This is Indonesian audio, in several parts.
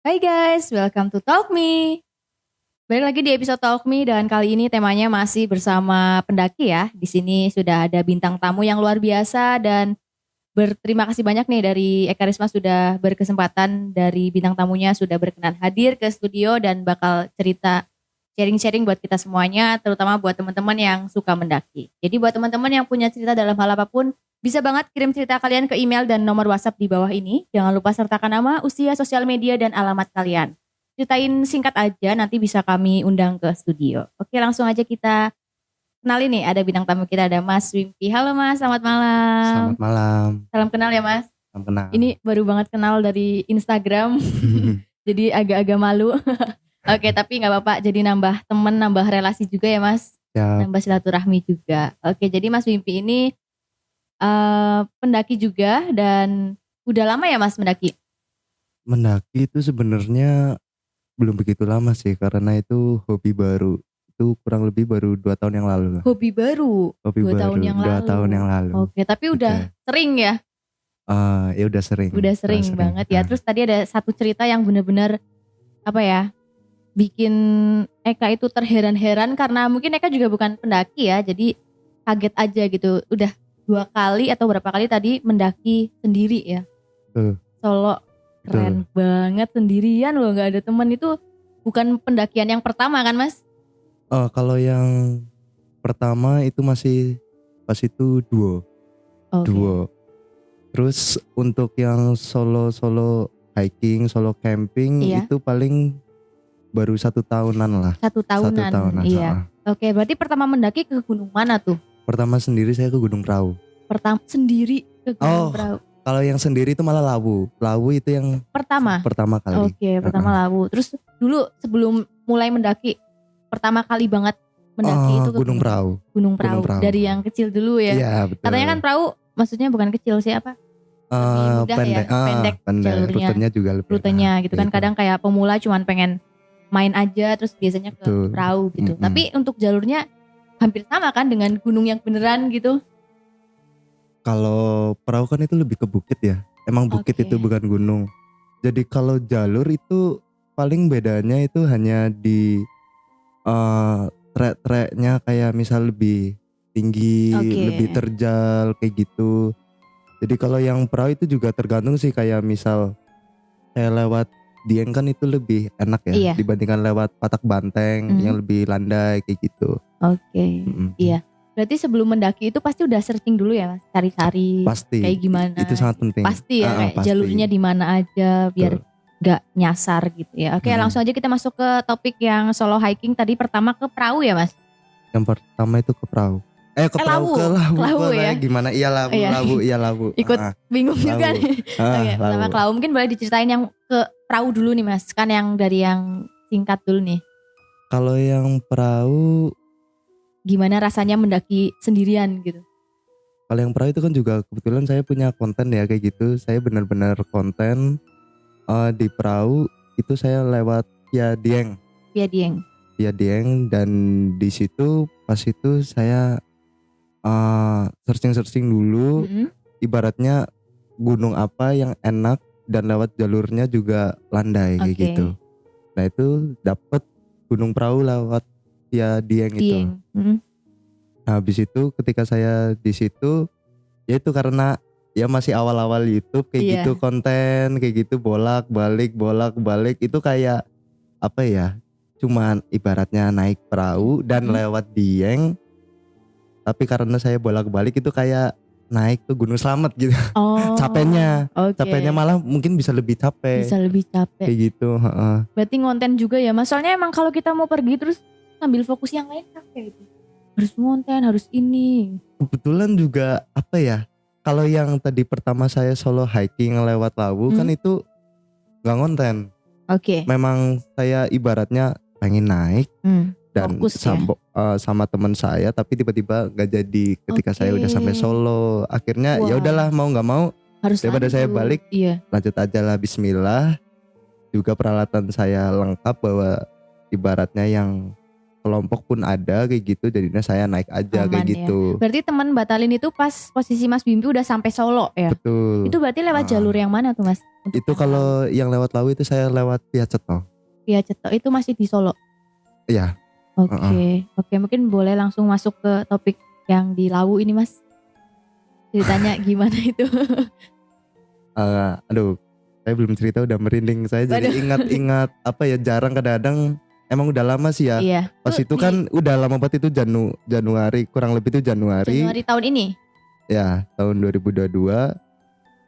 Hai guys, welcome to Talk Me. Balik lagi di episode Talk Me dan kali ini temanya masih bersama pendaki ya. Di sini sudah ada bintang tamu yang luar biasa dan berterima kasih banyak nih dari Eka Risma sudah berkesempatan dari bintang tamunya sudah berkenan hadir ke studio dan bakal cerita sharing-sharing buat kita semuanya, terutama buat teman-teman yang suka mendaki. Jadi buat teman-teman yang punya cerita dalam hal apapun, bisa banget kirim cerita kalian ke email dan nomor WhatsApp di bawah ini. Jangan lupa sertakan nama, usia, sosial media, dan alamat kalian. Ceritain singkat aja, nanti bisa kami undang ke studio. Oke, langsung aja kita kenalin nih, ada bintang tamu kita, ada Mas Wimpi. Halo Mas, selamat malam. Selamat malam. Salam kenal ya Mas. Salam kenal. Ini baru banget kenal dari Instagram, jadi agak-agak malu. Oke, tapi gak apa-apa, jadi nambah temen, nambah relasi juga ya Mas. Ya, Nambah silaturahmi juga. Oke, jadi Mas Wimpi ini pendaki juga dan udah lama ya Mas mendaki? mendaki itu sebenarnya belum begitu lama sih karena itu hobi baru. Itu kurang lebih baru 2 tahun yang lalu lah. Hobi baru? Hobi 2 baru tahun yang 2 lalu. tahun yang lalu. Oke, tapi udah sering ya? Ya udah sering. Udah sering banget ya. Terus tadi ada satu cerita yang benar-benar apa ya, bikin Eka itu terheran-heran karena mungkin Eka juga bukan pendaki ya, jadi kaget aja gitu. Udah 2 kali atau berapa kali tadi mendaki sendiri ya? Betul. Solo, keren banget sendirian loh, gak ada temen. Itu bukan pendakian yang pertama kan Mas? Kalau yang pertama itu masih pas itu duo. Oke. Duo. Terus untuk yang solo hiking, solo camping Iya. itu paling baru 1 tahunan lah. 1 tahunan, 1 tahunan. iya. Oke, berarti pertama mendaki ke gunung mana tuh? Pertama sendiri saya ke Gunung Prau. Pertama sendiri ke Gunung Prau. Kalau yang sendiri itu malah Lawu. Lawu itu yang Pertama kali. Oke, pertama Lawu. Terus dulu sebelum mulai mendaki, pertama kali banget mendaki itu ke Gunung Prau. Gunung Prau. Dari yang kecil dulu ya. Iya, betul. Katanya kan Prau maksudnya bukan kecil sih, apa? Lebih mudah pendek. ya, pendek jalurnya. Rutenya juga lebih. Rutenya gitu kan. Kadang kayak pemula cuman pengen main aja terus biasanya ke Betul. Prau gitu. Tapi untuk jalurnya hampir sama kan dengan gunung yang beneran gitu. Kalau Prau kan itu lebih ke bukit ya. Emang bukit Oke. itu bukan gunung. Jadi kalau jalur itu paling bedanya itu hanya di trek-treknya, kayak misal lebih tinggi, lebih terjal kayak gitu. Jadi kalau yang Prau itu juga tergantung sih, kayak misal kayak lewat Dieng kan itu lebih enak ya, Iya. dibandingkan lewat Patak Banteng yang lebih landai kayak gitu. Oke. Iya. Berarti sebelum mendaki itu pasti udah searching dulu ya Mas, cari-cari Pasti. kayak gimana. Itu sangat penting. Pasti ya, kayak Pasti. jalurnya di mana aja biar gak nyasar gitu ya. Oke, langsung aja kita masuk ke topik yang solo hiking tadi. Pertama ke Prau ya Mas? Yang pertama itu ke Prau. Ke Prau, ke Lawu ya. Gimana? Iya Lawu. Ikut bingung juga Lawu. nih. Oke, pertama ke Lawu. Mungkin boleh diceritain yang ke Prau dulu nih Mas. Kan yang dari yang singkat dulu nih. Kalau yang Prau, gimana rasanya mendaki sendirian gitu? Kalau yang Prau itu kan juga kebetulan saya punya konten ya kayak gitu. Saya benar-benar konten di Prau itu saya lewat via Dieng. Via Dieng, dan di situ pas itu saya searching dulu. Ibaratnya gunung apa yang enak dan lewat jalurnya juga landai kayak gitu. Nah itu dapet Gunung Prau lewat via Dieng itu. Nah, habis itu ketika saya di situ, ya itu karena ya masih awal-awal YouTube kayak gitu, konten kayak gitu, bolak-balik itu kayak apa ya? Cuman ibaratnya naik perahu dan lewat Dieng. Tapi karena saya bolak-balik itu kayak naik ke Gunung Slamet gitu. Capeknya malah mungkin bisa lebih capek. Kayak gitu, Berarti ngonten juga ya Mas. Soalnya emang kalau kita mau pergi terus sambil fokus yang lain capek gitu. Harus ngonten, harus ini. Kebetulan juga apa ya, kalau yang tadi pertama saya solo hiking lewat Lawu kan itu gak ngonten. Memang saya ibaratnya pengen naik dan fokus sama teman saya, tapi tiba-tiba gak jadi ketika saya udah sampai Solo. Akhirnya ya udahlah, mau gak mau harus daripada saya balik, lanjut aja lah, bismillah. Juga peralatan saya lengkap, bahwa ibaratnya yang kelompok pun ada kayak gitu, jadinya saya naik aja kayak Aman ya. gitu. Berarti teman batalin itu pas posisi Mas Bimbi udah sampai Solo ya? Betul. Itu berarti lewat jalur yang mana tuh Mas? Untuk Itu yang kalau yang lewat Lawu itu saya lewat via Ceto. Via Ceto itu masih di Solo? Iya. Oke, mungkin boleh langsung masuk ke topik yang di Lawu ini Mas. Ceritanya gimana itu? Aduh, saya belum cerita udah merinding. Saya jadi ingat-ingat apa ya, jarang, kadang-kadang emang udah lama sih ya. Iya. Pas itu kan udah lama banget, itu Januari, kurang lebih itu Januari tahun ini? Ya, tahun 2022.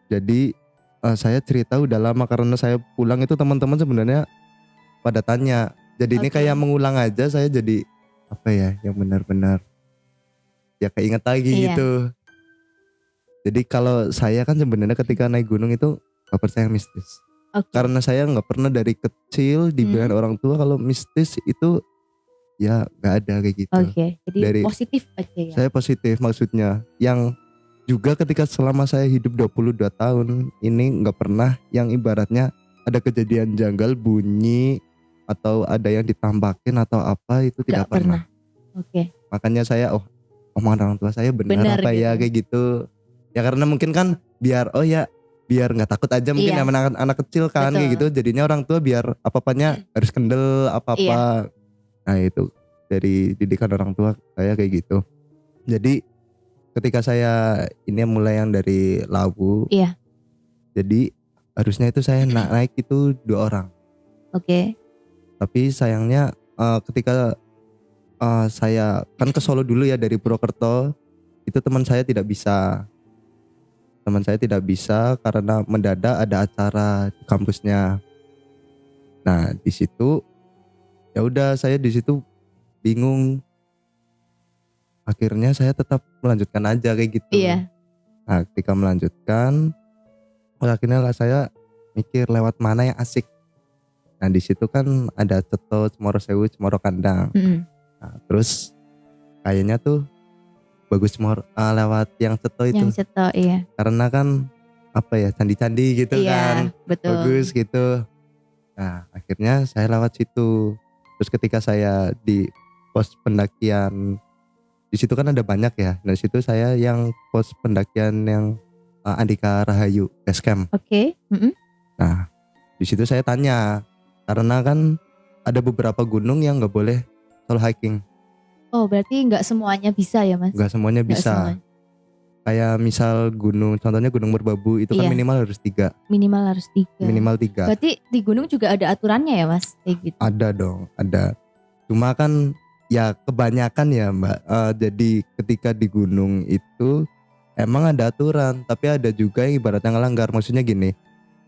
Jadi saya cerita udah lama karena saya pulang itu teman-teman sebenarnya pada tanya. Jadi ini kayak mengulang aja, saya jadi apa ya, yang benar-benar ya keinget lagi gitu. Jadi kalau saya kan sebenarnya ketika naik gunung itu gak percaya mistis. Karena saya gak pernah dari kecil dibilang orang tua kalau mistis itu ya gak ada kayak gitu. Jadi dari, positif aja ya. Saya positif maksudnya. Yang juga ketika selama saya hidup 22 tahun ini gak pernah yang ibaratnya ada kejadian janggal, bunyi atau ada yang ditampakin atau apa, itu tidak pernah. Makanya saya omongan orang tua saya benar apa gitu ya kayak gitu. Ya karena mungkin kan biar biar nggak takut aja mungkin anak kecil kan kayak gitu, jadinya orang tua biar apa-apanya harus kendel apa-apa. Nah itu dari didikan orang tua saya kayak gitu. Jadi ketika saya ini mulai yang dari Lawu, jadi harusnya itu saya naik itu 2 orang. Tapi sayangnya ketika saya kan ke Solo dulu ya dari Purwokerto, itu teman saya tidak bisa karena mendadak ada acara di kampusnya. Nah di situ ya udah, saya di situ bingung. Akhirnya saya tetap melanjutkan aja kayak gitu. Nah ketika melanjutkan, akhirnya saya mikir lewat mana yang asik. Nah di situ kan ada Ceto, Cemoro Sewu, Cemoro Kandang. Nah terus kayaknya tuh bagus lewat yang Ceto itu. Yang Ceto, karena kan apa ya, candi-candi gitu kan. Betul. Bagus gitu. Nah akhirnya saya lewat situ. Terus ketika saya di pos pendakian, di situ kan ada banyak ya. Nah di situ saya yang pos pendakian yang Andika Rahayu Base Camp. Nah di situ saya tanya, karena kan ada beberapa gunung yang nggak boleh solo hiking. Berarti nggak semuanya bisa ya Mas? Nggak semuanya bisa. Kayak misal contohnya Gunung Merbabu itu kan minimal harus 3. Minimal harus 3. Minimal 3. Berarti di gunung juga ada aturannya ya Mas? Kayak gitu. Ada dong, ada. Cuma kan ya kebanyakan ya Mbak. Jadi ketika di gunung itu emang ada aturan, tapi ada juga yang ibaratnya ngelanggar. Maksudnya gini,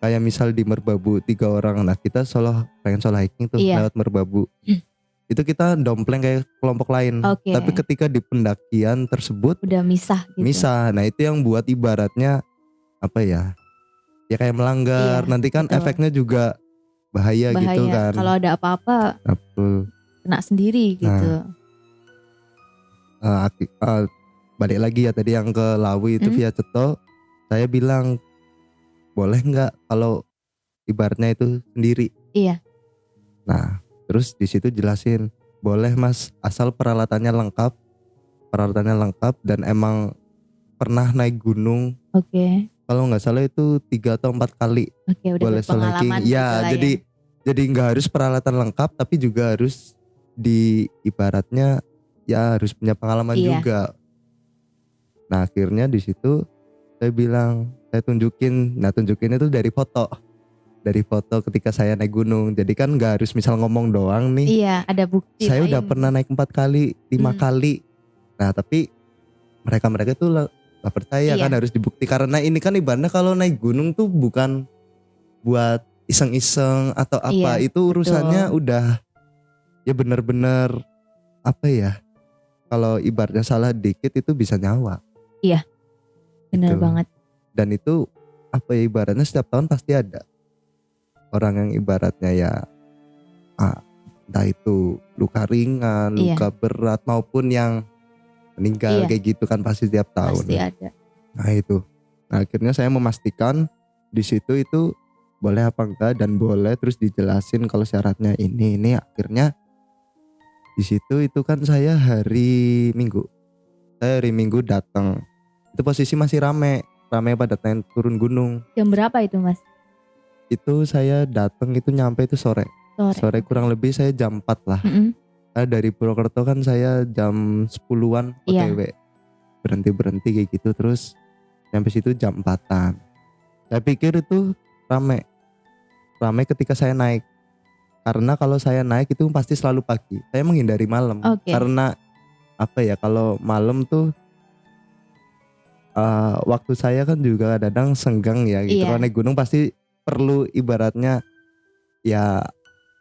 kayak misal di Merbabu 3 orang, nah kita pengen solo hiking tuh lewat Merbabu. Itu kita dompleng kayak kelompok lain. Tapi ketika di pendakian tersebut udah misah gitu. Misah. Nah itu yang buat ibaratnya apa ya? Ya kayak melanggar. Nanti kan efeknya juga bahaya gitu kan. Kalau ada apa-apa kena sendiri gitu. Balik lagi ya tadi yang ke Lawu itu via Ceto. Saya bilang boleh nggak kalau ibaratnya itu sendiri. Nah terus di situ jelasin, boleh Mas asal peralatannya lengkap dan emang pernah naik gunung. Kalau nggak salah itu 3 atau 4 kali. Boleh solo hiking. Ya jadi nggak harus peralatan lengkap, tapi juga harus di ibaratnya ya harus punya pengalaman juga. Nah akhirnya di situ saya bilang, saya tunjukin itu dari foto ketika saya naik gunung. Jadi kan gak harus misal ngomong doang nih. Ada bukti. Saya udah pernah naik 4 kali, 5 kali. Nah tapi mereka tuh gak percaya kan, harus dibukti. Karena ini kan ibaratnya kalau naik gunung tuh bukan buat iseng-iseng atau apa. Itu urusannya udah ya bener-bener apa ya, kalau ibaratnya salah dikit itu bisa nyawa. Bener gitu. Banget. Dan itu apa ya, ibaratnya setiap tahun pasti ada orang yang ibaratnya ya entah itu luka ringan, luka berat maupun yang meninggal kayak gitu kan, pasti setiap tahun. Pasti ada. Nah itu. Nah akhirnya saya memastikan di situ itu boleh apa enggak, dan boleh terus dijelasin kalau syaratnya ini. Akhirnya Di situ itu kan saya hari Minggu. Saya hari Minggu datang. Itu posisi masih rame pada naik turun gunung. Jam berapa itu Mas? Itu saya datang itu nyampe itu sore. Sore kurang lebih saya jam 4 lah. Dari Purwokerto kan saya jam 10-an OTW. Berhenti kayak gitu, terus nyampe situ jam 4-an. Saya pikir itu rame ketika saya naik. Karena kalau saya naik itu pasti selalu pagi. Saya menghindari malam. Karena apa ya, kalau malam tuh waktu saya kan juga kadang senggang ya gitu. Kalau naik gunung pasti perlu ibaratnya ya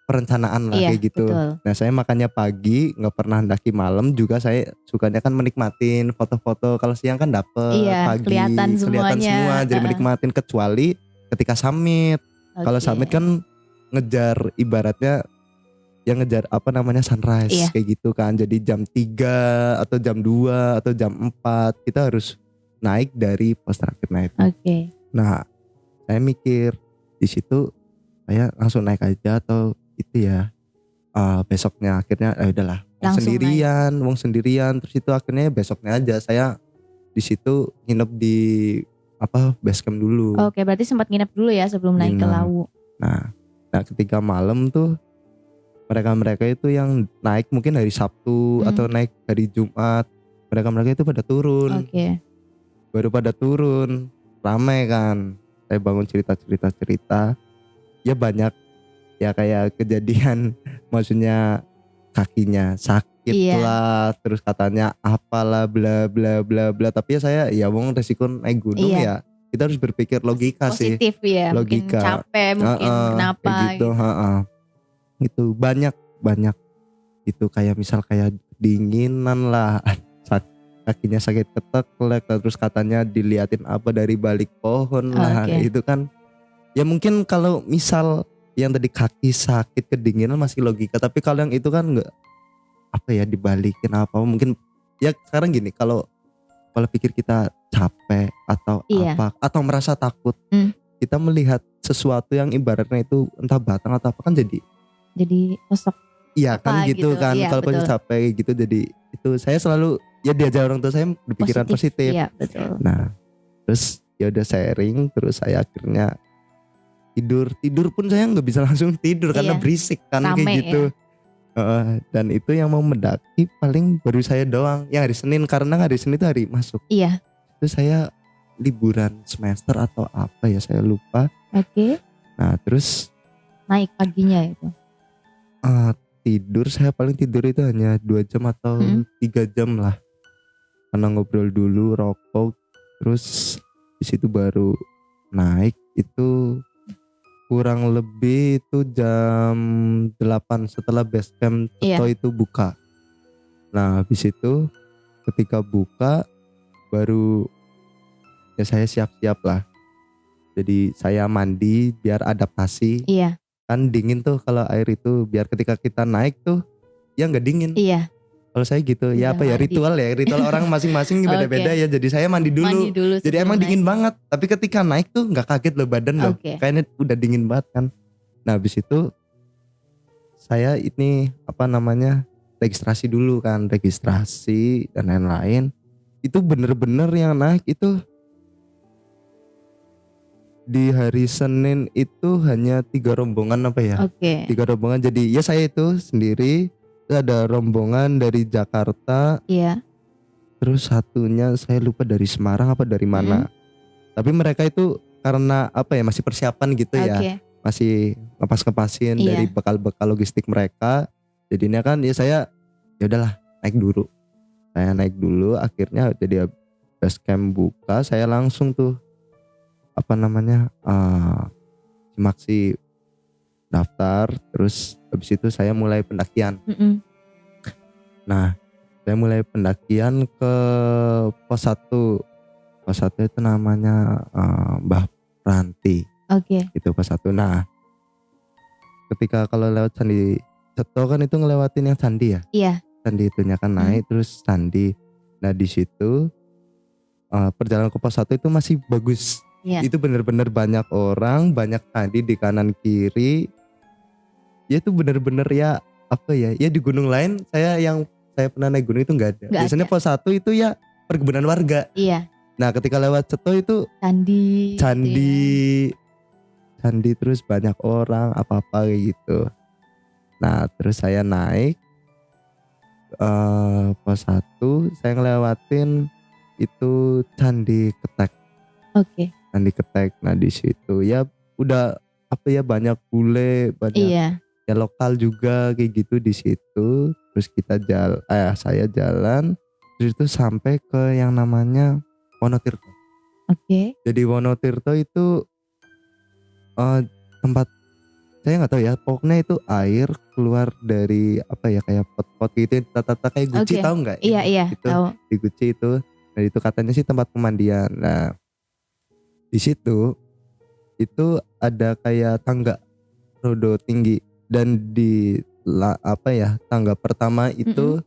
perencanaan lah kayak gitu. Betul. Nah saya makannya pagi, nggak pernah ndaki malam. Juga saya sukanya kan menikmatin foto-foto. Kalau siang kan dapet pagi kelihatan semua. Jadi menikmatin kecuali ketika summit. Kalau summit kan ngejar ibaratnya yang ngejar apa namanya sunrise kayak gitu kan. Jadi jam 3 atau jam 2 atau jam 4 kita harus naik dari pos terakhir naik. Nah saya mikir di situ saya langsung naik aja atau itu ya besoknya. Akhirnya udahlah wong sendirian terus itu akhirnya besoknya aja saya di situ nginep di base camp dulu. Berarti sempat nginep dulu ya sebelum naik ke Lawu. Nah ketika malam tuh mereka itu yang naik mungkin hari Sabtu atau naik hari Jumat, mereka itu pada turun. Baru pada turun ramai kan. Saya bangun cerita ya banyak ya kayak kejadian maksudnya kakinya sakit lah, terus katanya apalah bla bla bla bla. Tapi ya saya ya resiko naik gunung ya kita harus berpikir logika positif ya, logika. Mungkin capek, mungkin kenapa gitu. Itu banyak itu kayak misal kayak dinginan lah, kakinya sakit keteklek, terus katanya diliatin apa dari balik pohon lah. Itu kan ya mungkin kalau misal yang tadi kaki sakit kedinginan masih logika, tapi kalau yang itu kan enggak dibalikin apa mungkin ya. Sekarang gini, kalau pikir kita capek atau atau merasa takut, kita melihat sesuatu yang ibaratnya itu entah batang atau apa kan jadi sosok kan gitu kan. Kalau pas capek gitu, jadi itu saya selalu ya diajar orang tua saya berpikiran positif. Nah terus ya udah sharing, terus saya akhirnya tidur pun saya nggak bisa langsung tidur karena berisik kan. Rame, kayak gitu dan itu yang mau mendaki paling baru saya doang yang hari Senin, karena hari Senin itu hari masuk. Itu saya liburan semester atau apa ya saya lupa. Nah terus naik paginya itu tidur, saya paling tidur itu hanya 2 jam atau 3 jam lah, karena ngobrol dulu, rokok, terus di situ baru naik. Itu kurang lebih itu jam 8 setelah base camp itu buka. Nah habis itu ketika buka baru ya saya siap-siap lah. Jadi saya mandi biar adaptasi. Kan dingin tuh kalau air itu, biar ketika kita naik tuh ya nggak dingin. Kalau saya gitu ya ritual orang masing-masing beda-beda ya. Jadi saya mandi dulu jadi emang dingin banget, tapi ketika naik tuh nggak kaget loh badan loh, kayaknya udah dingin banget kan. Nah habis itu saya ini registrasi dulu kan, registrasi dan lain-lain. Itu bener-bener yang naik itu di hari Senin itu hanya 3 rombongan 3 rombongan. Jadi ya saya itu sendiri, ada rombongan dari Jakarta. Terus satunya saya lupa dari Semarang apa dari mana. Tapi mereka itu karena masih persiapan gitu ya. Masih ngepas-ngepasin dari bekal-bekal logistik mereka. Jadinya kan ya saya ya udahlah naik dulu. Saya naik dulu, akhirnya jadi base camp buka, saya langsung tuh Simaksi daftar, terus habis itu saya mulai pendakian. Nah saya mulai pendakian ke pos 1. Pos 1 itu namanya Mbah Ranti. Itu pos 1. Nah ketika kalau lewat Candi Ceto kan itu ngelewatin yang candi ya. Candi itunya kan naik terus candi. Nah di situ perjalanan ke pos 1 itu masih bagus. Itu benar-benar banyak orang, banyak candi di kanan kiri. Ya itu benar-benar ya apa ya? Ya di gunung lain saya pernah naik gunung itu nggak ada. Nggak Biasanya ada. pos 1 itu ya perkebunan warga. Iya. Nah ketika lewat Seto itu Candi. gitu ya. candi terus banyak orang apa-apa kayak gitu. Nah terus saya naik pos 1 saya ngelewatin itu Candi Ketek. Oke. Candi Ketek. Nah di situ ya udah apa ya banyak bule, banyak Iya. ya lokal juga kayak gitu di situ. Terus saya jalan terus itu sampai ke yang namanya Wonotirto. Oke. Jadi Wonotirto itu tempat saya nggak tahu ya, pokoknya itu air keluar dari apa ya kayak pot-pot gitu, tata-tata kayak guci, Oke. tahu nggak? Iya, Itu tahu. di guci itu, nah itu katanya sih tempat pemandian. Nah di situ itu ada kayak tangga rodo tinggi dan apa ya tangga pertama itu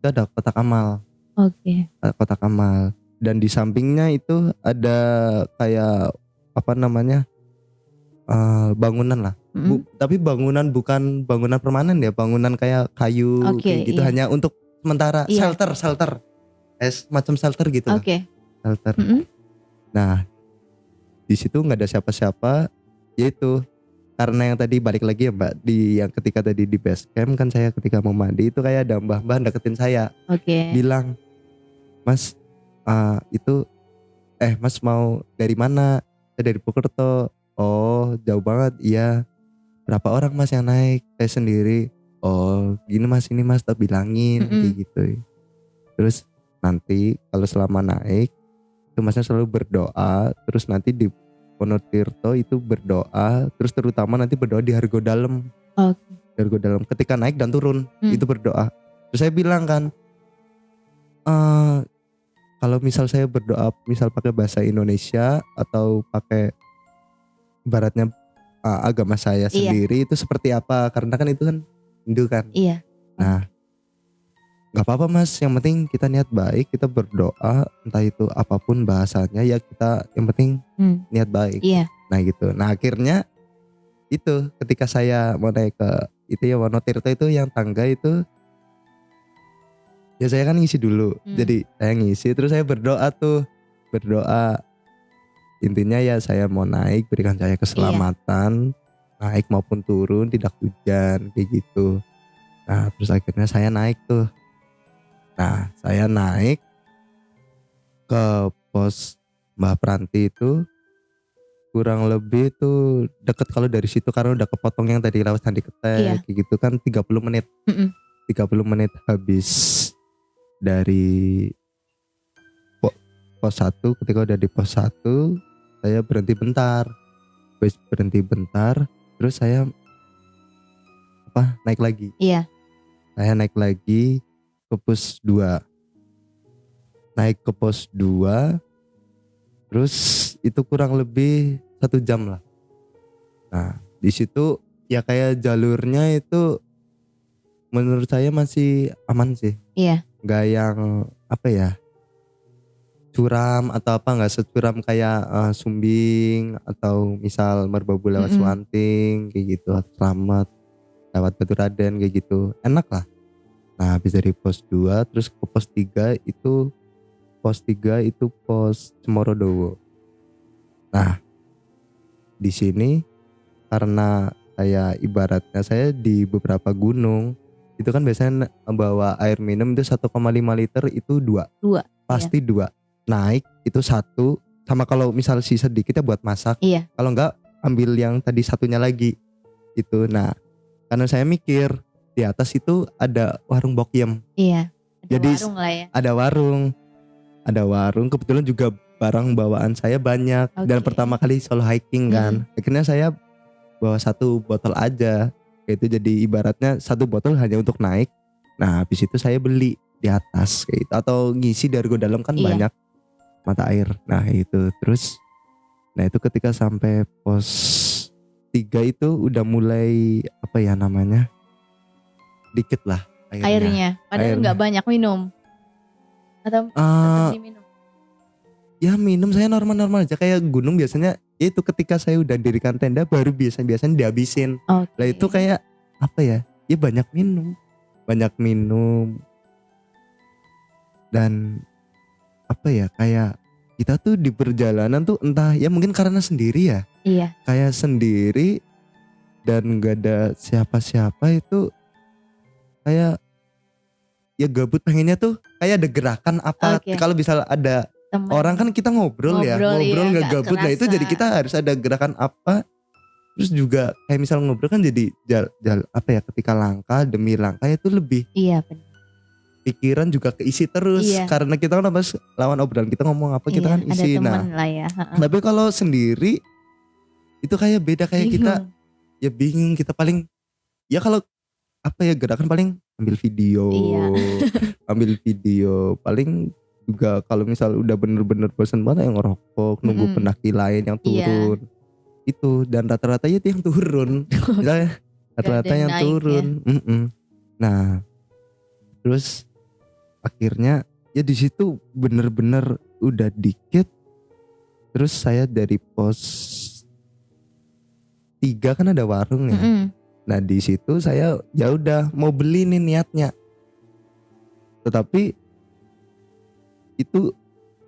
ada kotak amal, Oke. kotak amal, dan di sampingnya itu ada kayak apa namanya bangunan lah. Tapi bangunan bukan bangunan permanen ya, bangunan kayak kayu Oke, kayak gitu, iya. hanya untuk sementara. Iya. Shelter macam shelter gitu lah. Oke. Shelter. Nah di situ nggak ada siapa-siapa, yaitu karena yang tadi balik lagi ya Mbak, yang ketika tadi di base camp kan saya ketika mau mandi itu kayak ada mbah-mbah deketin saya, Oke. bilang, Mas Mas mau dari mana? Saya dari Purwokerto. Oh jauh banget. Iya. Berapa orang Mas yang naik? Saya sendiri. Oh gini Mas, ini Mas tak bilangin kayak gitu. Terus nanti kalau selama naik itu Masnya selalu berdoa. Terus nanti di Wonotirto itu berdoa. Terus terutama nanti berdoa di Hargo Dalem. Oke. Di Hargo Dalem ketika naik dan turun itu berdoa. Terus saya bilang kan, kalau misal saya berdoa misal pakai bahasa Indonesia atau pakai ibaratnya agama saya sendiri itu seperti apa, karena kan itu kan Hindu kan. Iya. Nah gak apa-apa Mas, yang penting kita niat baik, kita berdoa entah itu apapun bahasanya ya, kita yang penting niat baik. Iya. Nah gitu. Nah akhirnya itu ketika saya mau naik ke itu ya Wonotirto itu yang tangga itu ya saya kan ngisi dulu. Jadi saya ngisi terus saya berdoa intinya ya saya mau naik, berikan saya keselamatan, naik maupun turun, tidak hujan kayak gitu. Nah terus akhirnya saya naik tuh. Nah saya naik ke pos Mbah Pranti itu kurang lebih tuh deket kalau dari situ, karena udah kepotong yang tadi lewat Candi Ketek kayak gitu kan 30 menit. 30 menit habis dari pos 1. Ketika udah di pos 1 saya berhenti bentar. Terus saya naik lagi. Iya. Saya naik lagi ke pos 2. Naik ke pos 2 terus itu kurang lebih 1 jam lah. Nah di situ ya kayak jalurnya itu menurut saya masih aman sih. Iya. Gak yang apa ya curam atau apa, gak securam kayak Sumbing atau misal Merbabu lewat Suwanting kayak gitu, atau Slamet lewat Baturaden kayak gitu, enak lah. Nah habis dari pos 2 terus ke pos 3 itu pos Cemorodowo. Nah di sini karena ibaratnya saya di beberapa gunung itu kan biasanya bawa air minum itu 1,5 liter itu 2 pasti 2. Naik itu 1, sama kalau misal sisa dikit ya buat masak. Iya. Kalau enggak ambil yang tadi satunya lagi itu. Nah karena saya mikir di atas itu ada warung Bokyem. Iya. Jadi warung lah ya. Ada warung kebetulan juga barang bawaan saya banyak. Dan pertama kali solo hiking kan. Akhirnya saya bawa 1 botol aja. Itu jadi ibaratnya 1 botol hanya untuk naik. Nah habis itu saya beli di atas kayak gitu, atau ngisi dari Hargo Dalem kan banyak mata air. Nah itu terus, nah itu ketika sampai pos 3 itu udah mulai apa ya namanya, dikit lah airnya. Padahal nggak banyak minum atau minum. Ya minum saya normal-normal aja kayak gunung biasanya. Itu ketika saya udah dirikan tenda baru biasanya dihabisin. Lah itu kayak apa ya, ya banyak minum dan apa ya, kayak kita tuh di perjalanan tuh entah ya mungkin karena sendiri ya, Iya. kayak sendiri dan gak ada siapa-siapa itu kayak ya gabut, pengennya tuh kayak ada gerakan apa. Oke. Kalau misal ada Teman. orang kan kita ngobrol ya, Ngobrol, ngobrol iya, nggak nggak gabut. Nah itu kerasa. jadi kita harus ada gerakan apa. Terus juga kayak misal ngobrol kan jadi apa ya, ketika langkah demi langkah itu lebih Iya benar. pikiran juga keisi terus. Iya. Karena kita kan pas lawan obrolan kita ngomong apa kita kan Ada isi. Nah teman lah ya. Heeh. tapi kalau sendiri itu kayak beda, kayak kita Bingung. ya bingung. Kita paling ya kalau apa ya, gerakan paling ambil video. Iya. Ambil video paling juga kalau misal udah bener-bener bosan banget yang ngerokok, nunggu Mm-mm. pendaki lain yang Iya. turun. Itu dan rata-rata itu yang turun. Misalnya rata-rata ada yang naik turun. Nah, terus akhirnya ya di situ bener-bener udah dikit. Terus saya dari pos 3 kan ada warung ya. Mm-mm. Nah di situ saya ya udah mau beli nih niatnya. Tetapi itu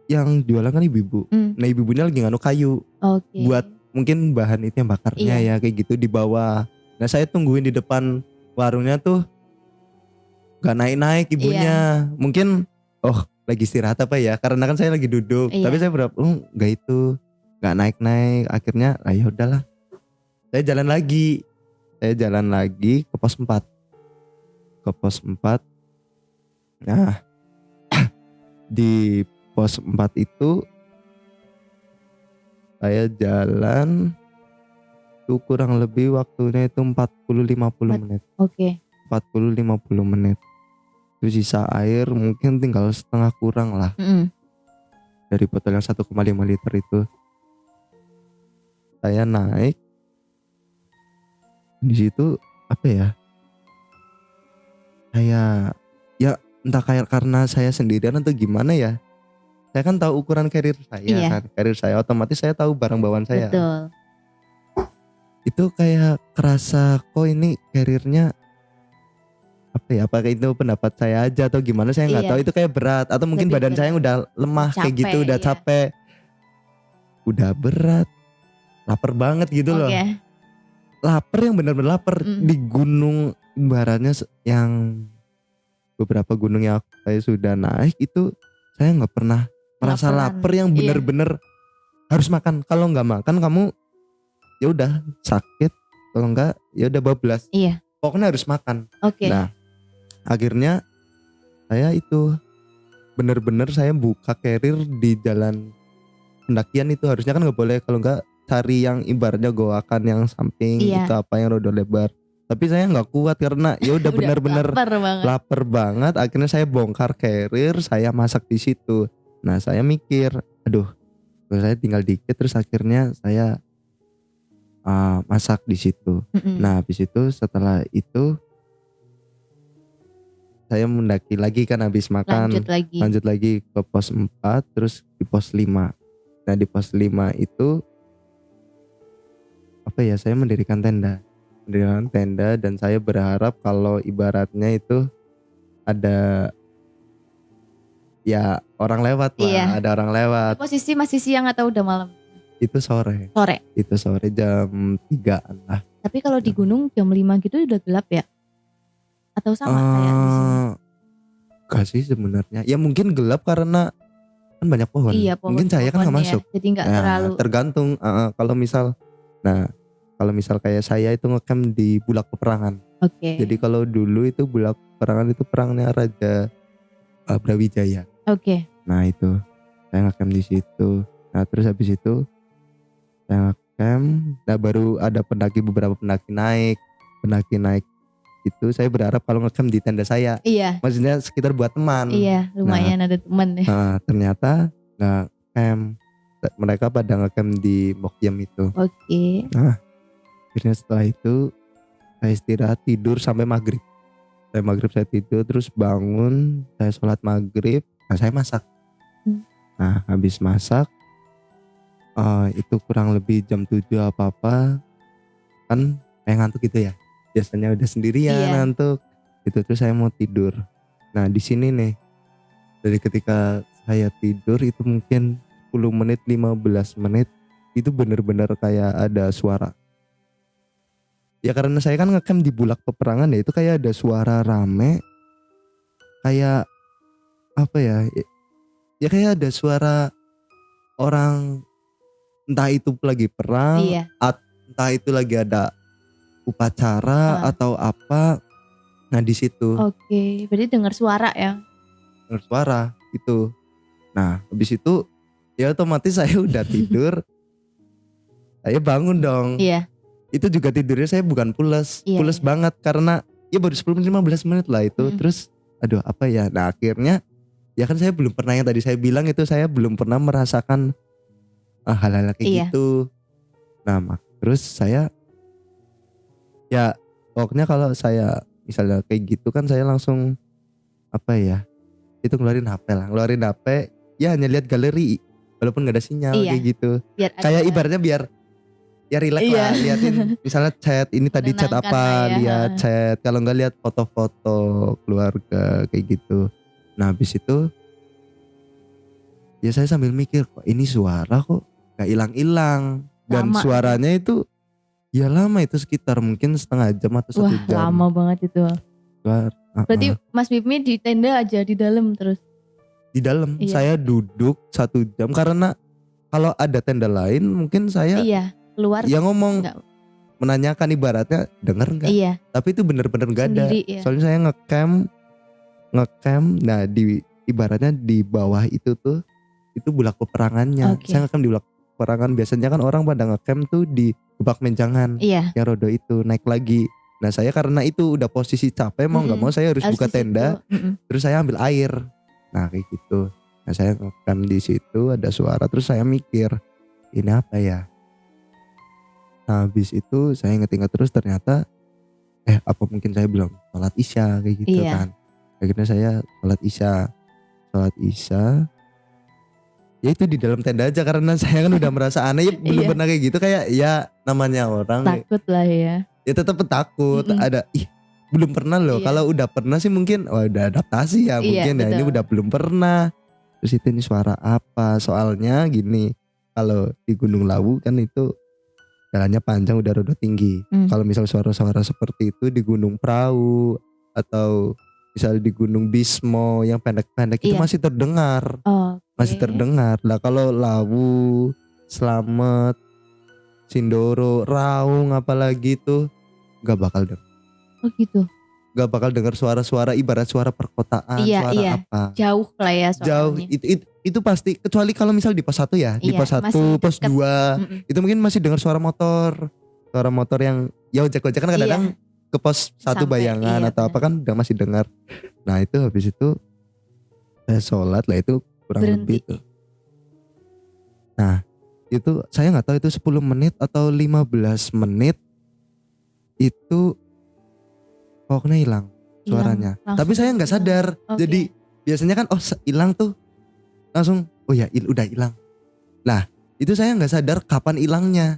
yang jualan kan ibu-ibu. Mm. Nah ibu-ibunya lagi nganu kayu Oke. buat mungkin bahan itu yang bakarnya Iya. ya kayak gitu di bawah. Nah saya tungguin di depan warungnya tuh gak naik-naik ibunya. Mungkin lagi istirahat apa ya, karena kan saya lagi duduk. Iya. Tapi saya berapa gak itu, gak naik-naik. Akhirnya ya udahlah, saya jalan lagi ke pos 4. Nah di pos 4 itu saya jalan tuh kurang lebih waktunya itu 40-50 menit. Oke. 40-50 menit. Terus sisa air mungkin tinggal setengah kurang lah Mm-mm. dari botol yang 1,5 liter itu. Saya naik di situ apa ya? Saya ya entah kayak karena saya sendirian atau gimana ya. Saya kan tahu ukuran carrier saya Iya. kan. Carrier saya otomatis saya tahu barang bawaan saya. Betul. Itu kayak kerasa kok ini carriernya apa ya, apakah itu pendapat saya aja atau gimana, saya nggak Iya. tahu. Itu kayak berat atau mungkin Lebih badan saya yang berat. udah lemah kayak Capek, gitu, udah iya. capek, udah berat, lapar banget gitu loh. Oke. Lapar yang benar-benar lapar di gunung, ibaratnya yang beberapa gunung yang saya sudah naik itu saya nggak pernah merasa Laparan. lapar yang Iya. benar-benar harus makan. Kalau nggak makan kamu ya udah sakit, kalau nggak ya udah bablas. Iya. Pokoknya harus makan. Oke. Nah akhirnya saya itu bener-bener saya buka carrier di jalan pendakian itu. Harusnya kan nggak boleh, kalau nggak cari yang ibaratnya goakan yang samping. Iya. Itu apa yang roda lebar. Tapi saya nggak kuat karena ya udah bener-bener lapar banget. lapar banget. Akhirnya saya bongkar carrier, saya masak di situ. Nah saya mikir, aduh saya tinggal dikit. Terus akhirnya saya masak di situ. Mm-mm. Nah habis itu setelah itu saya mendaki lagi kan, habis makan lanjut lagi ke pos 4, terus di pos 5. Nah di pos 5 itu apa ya, saya mendirikan tenda dan saya berharap kalau ibaratnya itu ada ya orang lewat lah. Iya. Ada orang lewat. Posisi masih siang atau udah malam? Itu sore jam 3-an lah. Tapi kalau di gunung jam 5 gitu udah gelap ya? Atau sama kayak di sini? Gak sih sebenarnya. Ya mungkin gelap karena kan banyak pohon. Iya, pohon. Mungkin cahaya kan gak pohon ya. masuk. Jadi gak Nah, terlalu. tergantung. Kalau misal kayak saya itu ngecamp di Bulak Peperangan. Oke. Jadi kalau dulu itu Bulak Peperangan itu perangnya Raja Brawijaya. Oke. Nah itu saya ngecamp di situ. Nah terus habis itu saya ngecamp. Nah baru ada beberapa pendaki naik itu. Saya berharap kalau ngecamp di tenda saya. Iya. Maksudnya sekitar buat teman. Iya, lumayan ada teman ya. Nah, ternyata nggak camp. Mereka pada ngecamp di Mokyam itu. Oke. Nah, akhirnya setelah itu saya istirahat tidur sampai maghrib. Saya tidur, terus bangun, saya sholat maghrib. Nah saya masak. Nah habis masak itu kurang lebih jam 7 apa-apa kan kayak ngantuk gitu ya. biasanya udah sendirian Iya. ngantuk. Itu terus saya mau tidur. Nah di sini nih, dari ketika saya tidur itu mungkin 10 menit 15 menit itu bener-bener kayak ada suara. Ya karena saya kan ngecamp di Bulak Peperangan ya, itu kayak ada suara rame, kayak apa ya? Ya kayak ada suara orang, entah itu lagi perang, Iya. entah itu lagi ada upacara atau apa. Nah di situ Oke, berarti dengar suara ya? dengar suara itu. Nah habis itu ya otomatis saya udah tidur, saya bangun dong. Iya. Itu juga tidurnya saya bukan pules, Iya, pules banget karena ya baru 10-15 menit lah itu. Terus aduh apa ya, nah akhirnya ya kan saya belum pernah, yang tadi saya bilang itu saya belum pernah merasakan hal-hal kayak Iya. gitu. Nah terus saya ya pokoknya kalau saya misalnya kayak gitu kan saya langsung apa ya, itu ngeluarin HP ya, hanya lihat galeri walaupun gak ada sinyal. Iya. Kayak gitu. Biar Kayak ada ibaratnya biar ya relax Iya. lah, liatin misalnya chat ini tadi chat menenangkan apa, lah ya. lihat chat, kalau enggak lihat foto-foto keluarga kayak gitu. Nah habis itu ya saya sambil mikir, kok ini suara kok gak hilang-hilang, dan Lama suaranya itu ya lama, itu sekitar mungkin setengah jam atau 1 Wah, jam. lama banget itu. Berarti Uh-uh. Mas Bipmi di tenda aja di dalam terus? Di dalam. Iya. Saya duduk 1 jam karena kalau ada tenda lain mungkin saya Iya, keluar ya ngomong, enggak. menanyakan ibaratnya denger nggak. Iya, Tapi itu bener-bener gak ada. sendiri ya. Soalnya saya ngecamp. Nah di ibaratnya di bawah itu tuh itu Bulak Peperangannya. Oke. Saya ngecamp di Bulak Peperangan. Biasanya kan orang pada ngecamp tuh di Gebak Menjangan, Iya. yang rodo itu naik lagi. Nah saya karena itu udah posisi capek, mau nggak mau saya harus buka di situ. tenda. Terus saya ambil air. Nah kayak gitu. Nah saya ngecamp di situ, ada suara, terus saya mikir ini apa ya. Nah habis itu saya inget-inget terus, ternyata apa mungkin saya belum sholat isya kayak gitu. Iya. Kan. Akhirnya saya sholat isya. Ya itu di dalam tenda aja karena saya kan udah merasa aneh ya, belum Iya. pernah kayak gitu, kayak ya namanya orang Takut lah ya. ya tetap takut. Ada belum pernah loh. Iya. Kalau udah pernah sih mungkin udah adaptasi ya, Iya, mungkin ya ini betul. udah belum pernah. Terus itu ini suara apa? Soalnya gini, kalau di Gunung Lawu kan itu jalannya panjang, udah rada tinggi. Kalau misal suara-suara seperti itu di Gunung Prau atau misal di Gunung Bismo yang pendek-pendek itu Iya. masih terdengar. Oh, Masih terdengar. Lah kalau Lawu, Slamet, Sindoro, Raung apalagi itu gak bakal dengar. Oh gitu. Gak bakal dengar suara-suara ibarat suara perkotaan, Iya, suara iya. apa. Jauh lah ya Jauh. soalnya. Itu pasti, kecuali kalau misal di pos 1 ya, di Iya, pos 1, masih pos deket. 2 itu mungkin masih dengar suara motor. Suara motor yang ya ojek-ojek kan kadang-kadang ke pos 1 Sampai, Bayangan iya, atau apa kan udah masih dengar. Nah itu habis itu saya sholat lah, itu kurang lebih Berhenti. tuh. Nah itu saya gak tahu itu 10 menit atau 15 menit itu pokoknya hilang suaranya. Langsung Tapi saya gak hilang. sadar. Oke. Jadi biasanya kan hilang tuh langsung udah hilang. Nah itu saya gak sadar kapan hilangnya.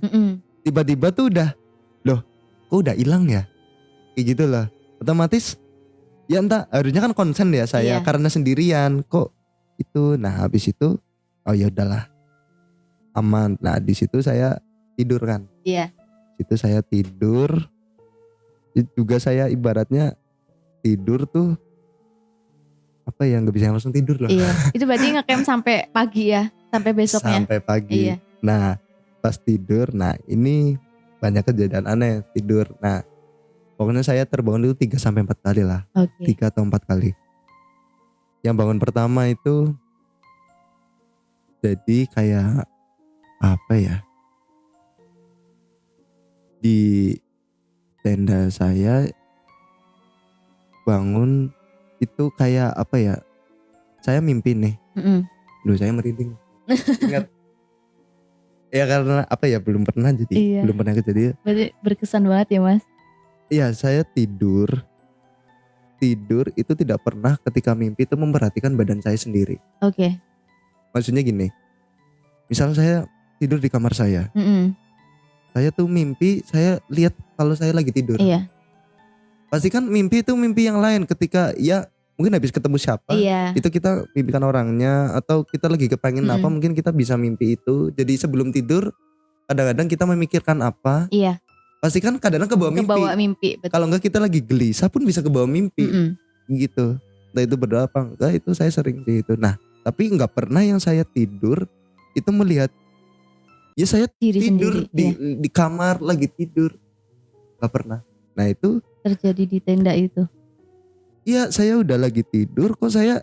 Tiba-tiba tuh udah, loh kok udah hilang ya, kayak gitu lah. Otomatis ya entah, harusnya kan konsen ya saya. Iya. Karena sendirian kok itu. Nah habis itu ya udahlah, aman. Nah di situ saya tidur kan. Iya. Itu saya tidur. Itu juga saya ibaratnya tidur tuh apa ya, nggak bisa langsung tidur loh. Iya. Itu berarti ngecamp sampai pagi ya, sampai besoknya. Sampai pagi. Iya. Nah pas tidur, nah ini banyak kejadian aneh tidur. Nah pokoknya saya terbangun itu 3-4 kali lah. Oke. 3 atau 4 kali. Yang bangun pertama itu jadi kayak apa ya, di tenda saya bangun itu kayak apa ya, saya mimpi nih. Duh saya merinding. Ingat. Ya karena apa ya, belum pernah jadi. Iya. Belum pernah kejadian. Berarti berkesan banget ya Mas. Iya saya tidur itu tidak pernah ketika mimpi itu memperhatikan badan saya sendiri. Oke. Maksudnya gini, misal saya tidur di kamar saya tuh mimpi saya lihat kalau saya lagi tidur. Iya. Pasti kan mimpi itu mimpi yang lain ketika ya mungkin habis ketemu siapa. Iya. Itu kita mimpikan orangnya atau kita lagi kepengen apa mungkin kita bisa mimpi itu. Jadi sebelum tidur kadang-kadang kita memikirkan apa. Iya. Pasti kan kadang-kadang kebawa mimpi. Kebawa mimpi. Betul. Kalau enggak kita lagi gelisah pun bisa kebawa mimpi. Gitu. Entah itu berdoa apa enggak itu saya sering gitu. Nah tapi enggak pernah yang saya tidur itu melihat ya saya Diri tidur sendiri, di kamar lagi tidur. Enggak pernah. Nah itu terjadi di tenda itu. iya saya udah lagi tidur kok saya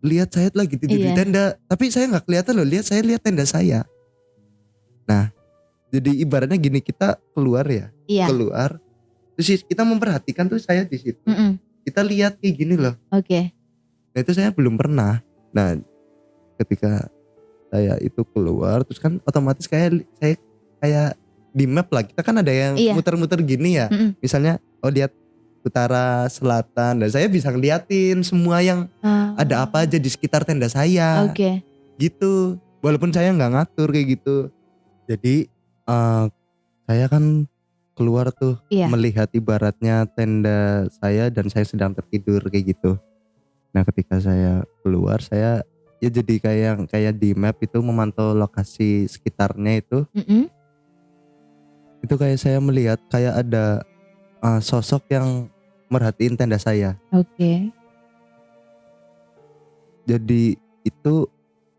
lihat saya lagi tidur di tenda. Tapi saya gak kelihatan loh, saya lihat tenda saya. Nah jadi ibaratnya gini, kita keluar ya, keluar terus kita memperhatikan tuh saya di situ. Kita lihat kayak gini loh. Oke. Nah itu saya belum pernah. Nah ketika saya itu keluar terus kan otomatis saya kayak di map lah, kita kan ada yang muter-muter gini ya. Misalnya lihat utara, selatan, dan saya bisa ngeliatin semua yang ada apa aja di sekitar tenda saya. Gitu. Walaupun saya nggak ngatur kayak gitu. Jadi saya kan keluar tuh melihat ibaratnya tenda saya dan saya sedang tertidur kayak gitu. Nah ketika saya keluar saya ya jadi kayak di map itu memantau lokasi sekitarnya itu. Itu kayak saya melihat kayak ada sosok yang merhatiin tenda saya. Jadi itu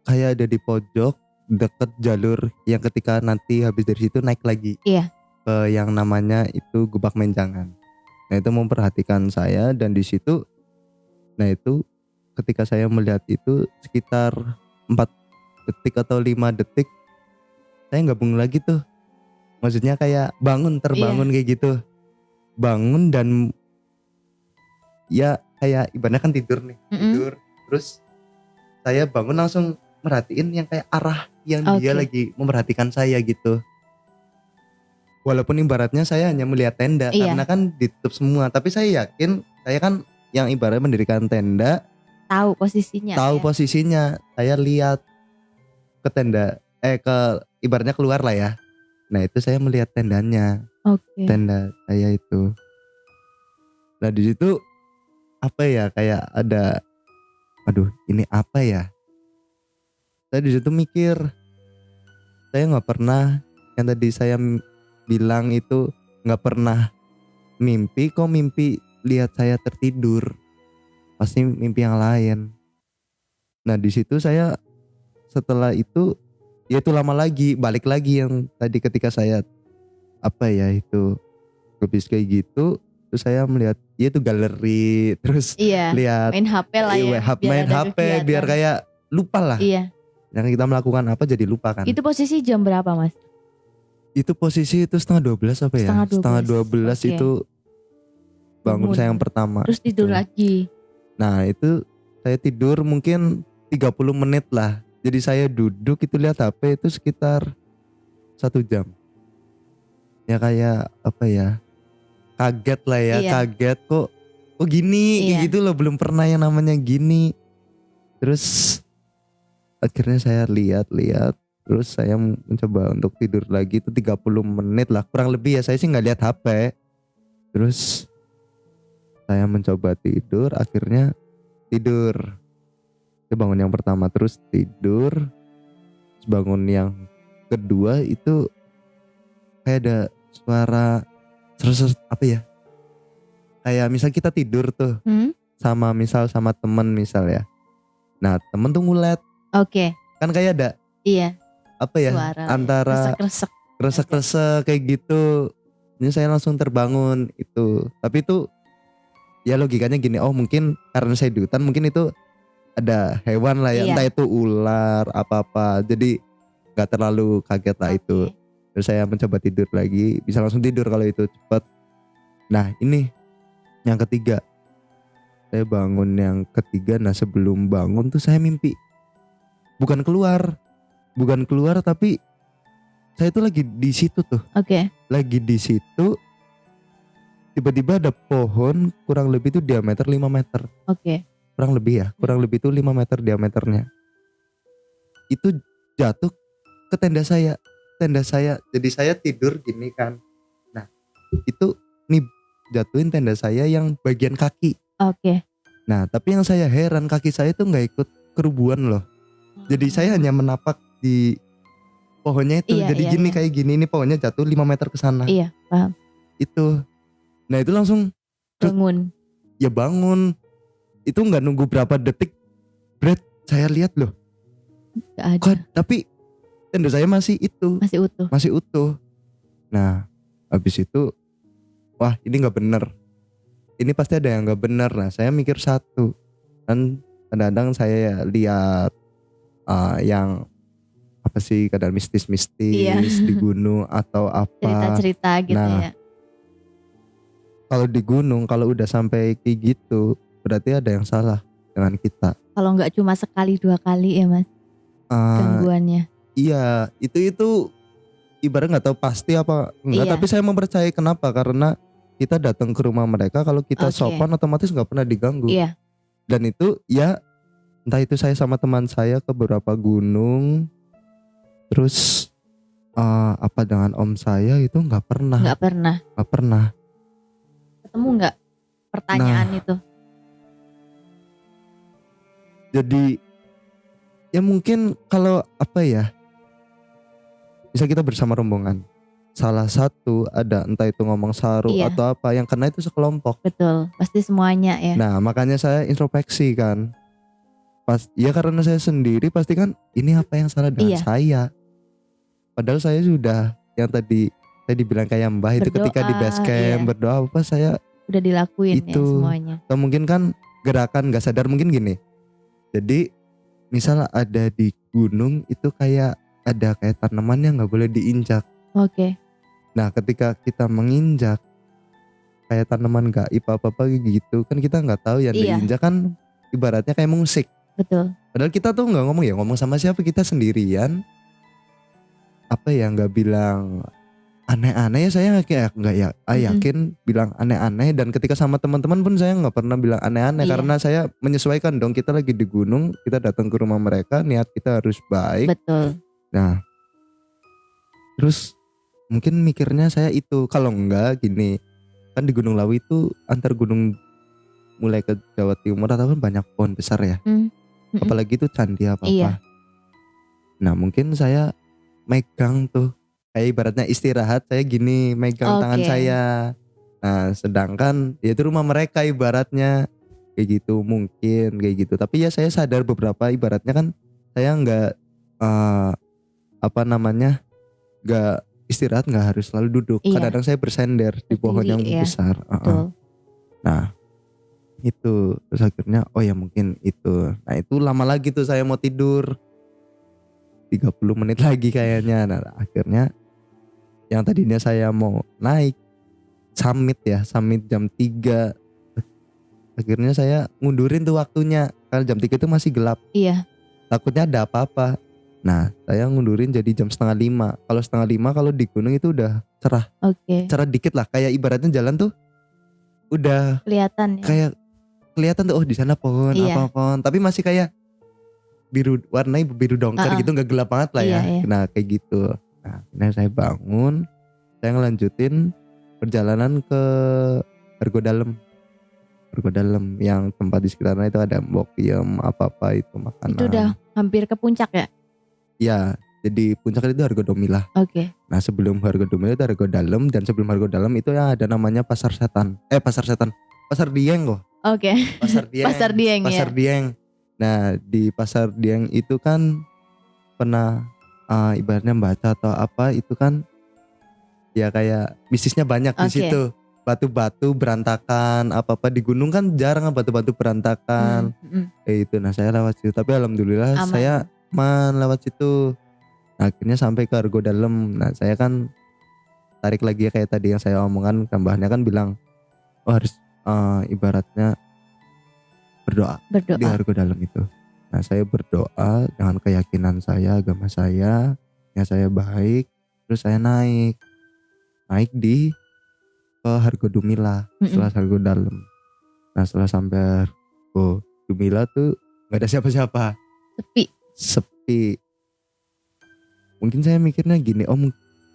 kayak ada di pojok deket jalur yang ketika nanti habis dari situ naik lagi ke yang namanya itu Gebak Menjangan. Nah itu memperhatikan saya dan di situ, nah itu ketika saya melihat itu sekitar 4 detik atau 5 detik saya gabung lagi tuh. Maksudnya kayak terbangun kayak gitu. Bangun dan ya kayak ibaratnya kan tidur nih, tidur terus saya bangun langsung merhatiin yang kayak arah yang dia lagi memperhatikan saya gitu. Walaupun ibaratnya saya hanya melihat tenda karena kan ditutup semua, tapi saya yakin saya kan yang ibaratnya mendirikan tenda tahu posisinya. Posisinya. Saya lihat ke tenda ke ibaratnya keluar lah ya. Nah itu saya melihat tendanya. Tenda saya itu. Nah di situ apa ya, kayak ada aduh ini apa ya? Saya di situ mikir, saya nggak pernah yang tadi saya bilang itu nggak pernah mimpi, kok mimpi lihat saya tertidur, pasti mimpi yang lain. Nah di situ saya setelah itu ya itu lama lagi balik lagi yang tadi ketika saya apa ya itu habis kayak gitu, terus saya melihat ya itu galeri, terus lihat main HP lah ya, main HP biar kayak lupa lah. Yang kita melakukan apa jadi lupa kan. Itu posisi jam berapa Mas? Itu posisi itu 11:30 apa ya? 11:30 itu bangun saya yang pertama. Terus tidur lagi. Nah itu saya tidur mungkin 30 menit lah. Jadi saya duduk itu lihat HP itu sekitar 1 jam. Ya kayak apa ya, kaget lah ya, kaget kok gini kayak gitu loh, belum pernah yang namanya gini. Terus akhirnya saya lihat terus saya mencoba untuk tidur lagi itu 30 menit lah kurang lebih ya, saya sih gak lihat HP. Terus saya mencoba tidur, akhirnya tidur. Saya bangun yang pertama terus tidur. Terus bangun yang kedua itu kayak ada suara apa ya, kayak misal kita tidur tuh sama temen misal ya. Nah temen tuh ngulet. Kan kayak ada apa ya suara antara kresek kayak gitu. Ini saya langsung terbangun itu. Tapi itu ya logikanya gini, mungkin karena saya di hutan mungkin itu ada hewan lah ya, entah itu ular apa-apa. Jadi gak terlalu kaget lah itu. Terus saya mencoba tidur lagi, bisa langsung tidur kalau itu cepat. Nah ini yang ketiga, saya bangun yang ketiga. Nah sebelum bangun tuh saya mimpi bukan keluar tapi saya tuh lagi di situ tuh. Lagi di situ, tiba-tiba ada pohon kurang lebih itu diameter 5 meter. Kurang lebih itu 5 meter diameternya. Itu jatuh ke tenda saya. Jadi saya tidur gini kan. Nah itu nih jatuhin tenda saya yang bagian kaki. Oke. Nah tapi yang saya heran kaki saya tuh gak ikut kerubuhan loh. Jadi saya hanya menapak di pohonnya itu. Iya, Jadi iya, gini iya. kayak gini, ini pohonnya jatuh 5 meter ke sana. Iya, paham. Itu. Nah itu langsung Bangun. ya bangun. Itu gak nunggu berapa detik. Bret, saya lihat loh. Gak ada. Kok, tapi tenda saya masih itu. Masih utuh. Masih utuh. Nah habis itu, wah ini gak bener. Ini pasti ada yang gak bener. Nah saya mikir satu. Dan kadang-kadang saya lihat yang apa sih, kadang mistis-mistis Iya. di gunung atau apa. Cerita-cerita gitu Nah, ya. kalau di gunung kalau udah sampai kayak gitu berarti ada yang salah dengan kita. Kalau nggak cuma sekali 2 kali ya mas gangguannya. Iya, itu ibarat nggak tahu pasti apa enggak, Iya. tapi saya mempercayai. Kenapa? Karena kita datang ke rumah mereka, kalau kita Oke. sopan otomatis nggak pernah diganggu. Iya. Dan itu ya entah itu saya sama teman saya ke beberapa gunung, terus apa dengan om saya itu nggak pernah. Nggak pernah. Ketemu nggak pertanyaan itu? Jadi ya mungkin kalau apa ya, bisa kita bersama rombongan, salah satu ada entah itu ngomong saru Iya. atau apa, yang kena itu sekelompok. Betul. Pasti semuanya ya. Nah makanya saya introspeksi kan, ya karena saya sendiri pasti kan ini apa yang salah dengan Iya. saya. Padahal saya sudah yang tadi saya dibilang kayak mbah itu Berdoa, ketika di base camp iya. berdoa apa saya Udah dilakuin ya itu. semuanya. Atau mungkin kan gerakan gak sadar mungkin gini. Jadi misal ada di gunung itu kayak ada kayak tanaman yang gak boleh diinjak. Oke. Nah ketika kita menginjak kayak tanaman gaib apa-apa gitu kan, kita gak tahu yang Iya. diinjak kan ibaratnya kayak musik. Betul. Padahal kita tuh gak ngomong ya, ngomong sama siapa, kita sendirian. Apa ya, gak bilang aneh-aneh ya, saya kayak nggak ya, yakin bilang aneh-aneh. Dan ketika sama teman-teman pun saya nggak pernah bilang aneh-aneh. Iya. Karena saya menyesuaikan dong, kita lagi di gunung, kita datang ke rumah mereka, niat kita harus baik. Betul. Nah terus mungkin mikirnya saya itu, kalau enggak gini, kan di Gunung Lawu itu antar gunung mulai ke Jawa Timur atau kan banyak pohon besar ya. Apalagi itu candi apa-apa. Iya. Nah mungkin saya megang tuh kayak ibaratnya istirahat, saya gini megang tangan Oke. saya. Nah sedangkan ya itu rumah mereka ibaratnya kayak gitu, mungkin kayak gitu. Tapi ya saya sadar beberapa ibaratnya kan saya nggak apa namanya, nggak istirahat, nggak harus selalu duduk. Iya. Kadang-kadang saya bersender di pohon Berdiri, yang iya. besar. Betul. Nah itu terus akhirnya oh ya mungkin itu. Nah itu lama lagi tuh saya mau tidur 30 menit lagi kayaknya. Nah akhirnya yang tadinya saya mau naik summit jam 3, akhirnya saya ngundurin tuh waktunya karena jam 3 itu masih gelap. Iya. Takutnya ada apa-apa. Nah saya ngundurin jadi jam 4:30. Kalau 4:30 kalau di gunung itu udah cerah. Oke. Cerah dikit lah, kayak ibaratnya jalan tuh udah Kelihatan ya. kayak kelihatan tuh, oh di sana pohon Iya. apa pohon, tapi masih kayak biru, warnanya biru dongker gitu, nggak gelap banget lah ya. Iya. Nah kayak gitu. Nah saya bangun, saya ngelanjutin perjalanan ke Argo Dalem yang tempat di sekitarnya itu ada mbokpiem apa-apa itu makanan. Itu udah hampir ke puncak ya? Ya, jadi puncak itu Hargo Domilah. Oke. Nah sebelum Hargo Domilah itu Hargo Dalem, dan sebelum Hargo Dalem itu ya ada namanya Pasar Dieng kok. Oke. Pasar Dieng. Pasar Dieng ya. Pasar Dieng. Nah di Pasar Dieng itu kan pernah ibaratnya baca atau apa itu kan ya kayak bisnisnya banyak di Oke. situ. Batu-batu berantakan, apa-apa di gunung kan jarang batu-batu berantakan. Itu. Nah saya lewat situ, tapi alhamdulillah Aman. saya lewat situ. Nah, akhirnya sampai ke Argo Dalem. Nah saya kan tarik lagi kayak tadi yang saya omongkan, tambahnya kan bilang oh harus ibaratnya berdoa di Argo Dalem itu. Nah saya berdoa dengan keyakinan saya, agama saya, ya saya baik. Terus saya naik di ke Hargo Dumilah setelah Hargo Dalem. Nah setelah sampai Hargo Dumilah tuh nggak ada siapa-siapa, Sepi. Mungkin saya mikirnya gini,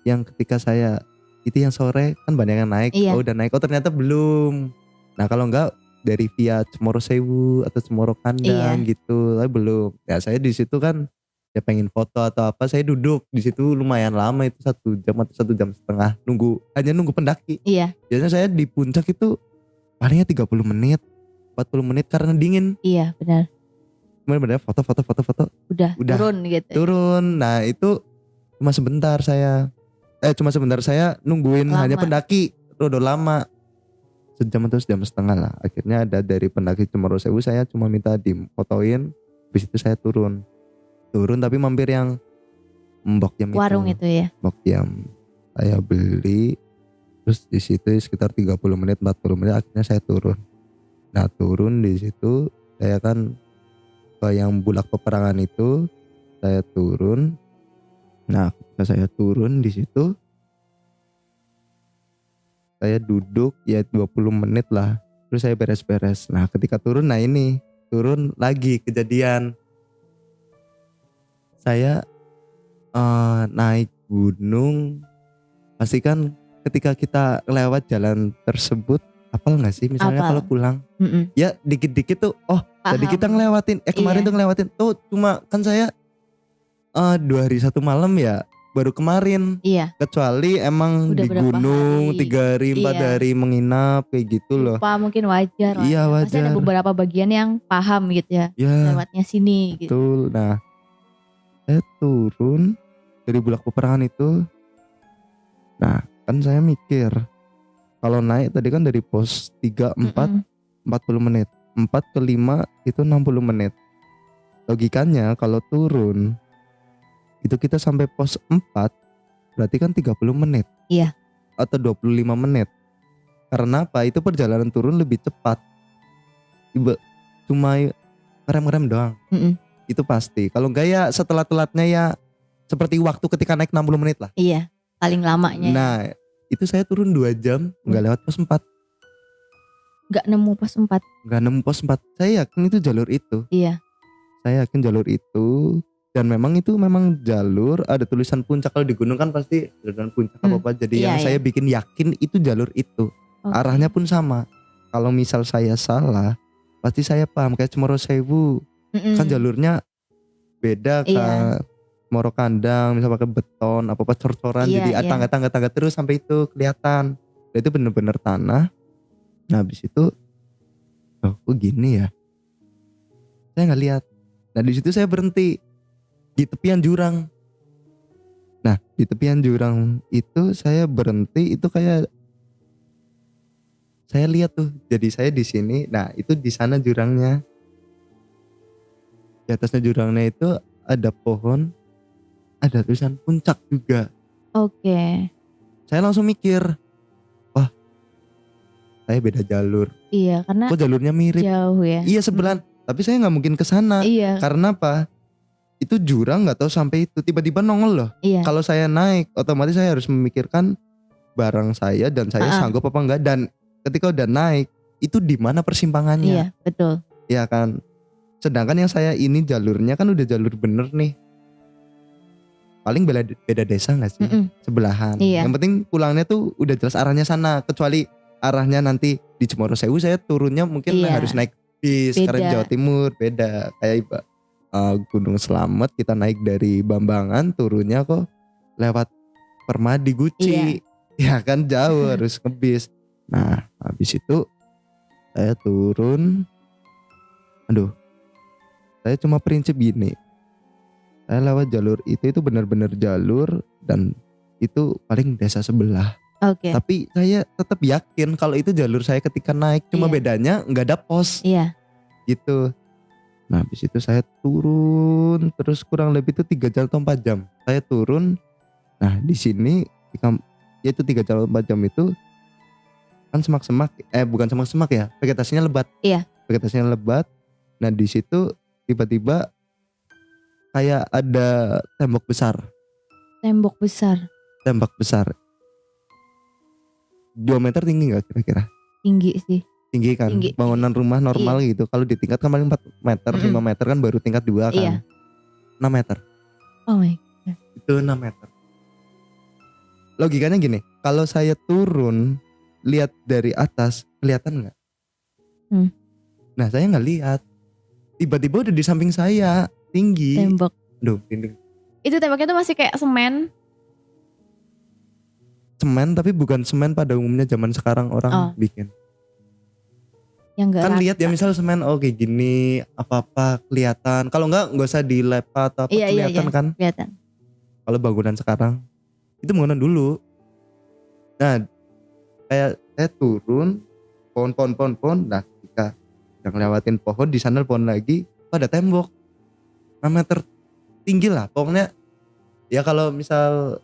yang ketika saya Itu yang sore kan banyak yang naik. Iya. Oh udah naik, oh ternyata belum. Nah kalau enggak dari via Cemoro Sewu atau Cemoro Kandang gitu, tapi belum. Ya saya di situ kan ya pengen foto atau apa, saya duduk di situ lumayan lama itu 1 jam atau 1,5 jam hanya nunggu pendaki. Iya. Biasanya saya di puncak itu palingnya 30 menit 40 menit karena dingin. Iya benar. Bener-bener foto. Udah turun gitu. Turun. Nah itu cuma sebentar saya nungguin Lama. hanya pendaki rodo lama 1 jam atau 1,5 jam lah. Akhirnya ada dari pendaki Cemoro Sewu, saya cuma minta difotoin. Habis itu saya turun tapi mampir yang Mbok Yam Warung itu ya. Mbok Yam saya beli, terus di situ sekitar 30 menit 40 menit akhirnya saya turun. Nah turun di situ saya kan ke yang Bulak Peperangan itu saya turun. Nah, ketika saya turun di situ saya duduk ya 20 menit lah. Terus saya beres-beres. Nah, ketika turun turun lagi kejadian. Saya naik gunung pasti kan ketika kita lewat jalan tersebut apal gak sih misalnya kalau pulang ya dikit-dikit tuh tadi kita ngelewatin kemarin tuh ngelewatin tuh cuma kan saya 2 hari 1 malam ya baru kemarin. Iya. Kecuali emang udah di gunung hari. 3 hari 4 hari menginap kayak gitu loh. Lupa mungkin wajar lah. Iya wajar. Pasti ada beberapa bagian yang paham gitu ya. Lewatnya sini gitu. Betul. Nah saya turun dari Bulak Peperangan itu. Nah kan saya mikir kalau naik tadi kan dari pos 3, 4 40 menit 4 ke 5 itu 60 menit. Logikanya kalau turun itu kita sampai pos 4 berarti kan 30 menit. Iya. Atau 25 menit. Karena apa? Itu perjalanan turun lebih cepat. Cuma ngerem-ngerem doang. Itu pasti. Kalau enggak ya setelah telatnya ya seperti waktu ketika naik 60 menit lah. Iya, paling lamanya. Nah, itu saya turun 2 jam enggak lewat pos 4. Enggak nemu pos 4. Enggak nemu pos 4. Saya yakin itu jalur itu. Iya. Saya yakin jalur itu. Dan memang itu memang jalur ada tulisan puncak. Kalau di gunung kan pasti ada puncak apa-apa. Jadi yang saya bikin yakin itu jalur itu. Arahnya pun sama. Kalau misal saya salah pasti saya paham kayak Cemoro Sewu. Kan jalurnya beda kan. Cemoro Kandang misal pakai beton apa-apa cor-coran. Jadi tangga-tangga terus sampai itu kelihatan. Dan itu bener-bener tanah. Nah habis itu kok gini ya. Saya gak lihat. Nah di situ saya berhenti di tepian jurang. Nah di tepian jurang itu saya berhenti, itu kayak saya lihat tuh, jadi saya di sini, nah itu di sana jurangnya, di atasnya jurangnya itu ada pohon, ada tulisan puncak juga. Oke. Saya langsung mikir, wah saya beda jalur. Iya karena kok jalurnya mirip, jauh ya. Iya sebelahan, tapi saya nggak mungkin kesana. Iya. Karena apa? Itu jurang nggak tahu sampai itu tiba-tiba nongol loh. Iya. Kalau saya naik otomatis saya harus memikirkan barang saya dan saya sanggup apa enggak, dan ketika udah naik itu di mana persimpangannya. Iya betul. Iya kan. Sedangkan yang saya ini jalurnya kan udah jalur bener nih. Paling beda desa nggak sih? Sebelahan. Iya. Yang penting pulangnya tuh udah jelas arahnya sana. Kecuali arahnya nanti di Cemoro Sewu saya turunnya mungkin harus naik bis karena Jawa Timur beda. Kayak Gunung Slamet kita naik dari Bambangan, turunnya kok lewat Permadi Guci. Ya kan jauh harus ngebis. Nah habis itu saya turun. Saya cuma prinsip gini, saya lewat jalur itu benar-benar jalur dan itu paling desa sebelah. Oke. Tapi saya tetap yakin kalau itu jalur saya ketika naik, cuma bedanya nggak ada pos. Iya. Gitu. Nah habis itu saya turun terus kurang lebih itu 3 jam atau 4 jam. Saya turun. Nah di sini yaitu 3 jam 4 jam itu kan semak-semak, bukan semak-semak ya, vegetasinya lebat. Iya. Vegetasinya lebat. Nah di situ tiba-tiba kayak ada tembok besar. Tembok besar. Tembok besar. 2 meter tinggi gak kira-kira? Tinggi sih. Tinggi kan, tinggi. Bangunan rumah normal gitu. Kalau di tingkat kan paling 4 meter, 5 meter kan baru tingkat 2 kan. Iya. 6 meter. Oh my God. Itu 6 meter. Logikanya gini, kalau saya turun lihat dari atas kelihatan nggak? Nah saya nggak lihat. Tiba-tiba udah di samping saya tinggi. Tembok. Duh, dinding. Itu temboknya tuh masih kayak semen. Semen tapi bukan semen pada umumnya zaman sekarang orang bikin. Yang gak Kan rata. lihat ya misal semen kayak gini apa-apa kelihatan. Kalau nggak usah dilepat atau apa kelihatan kan. Kelihatan. Kalau bangunan sekarang itu bangunan dulu. Nah kayak saya turun pohon. Nah ketika yang lewatin pohon di sana pohon lagi ada tembok 6 meter tinggi lah pokoknya. Ya kalau misal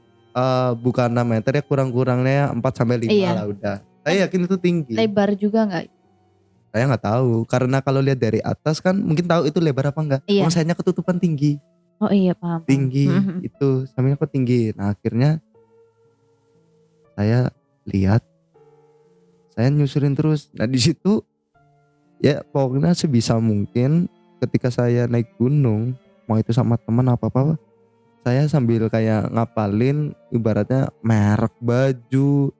bukan 6 meter ya kurang-kurangnya 4-5 lah udah. Saya yakin itu tinggi. Lebar juga gak? Saya gak tahu karena kalau lihat dari atas kan mungkin tahu itu lebar apa enggak. Sayanya ketutupan tinggi. Oh iya paham. Tinggi itu sampingnya kok tinggi. Nah akhirnya saya lihat, saya nyusurin terus. Nah di situ ya pokoknya sebisa mungkin ketika saya naik gunung, mau itu sama teman apa-apa, saya sambil kayak ngapalin ibaratnya merek baju,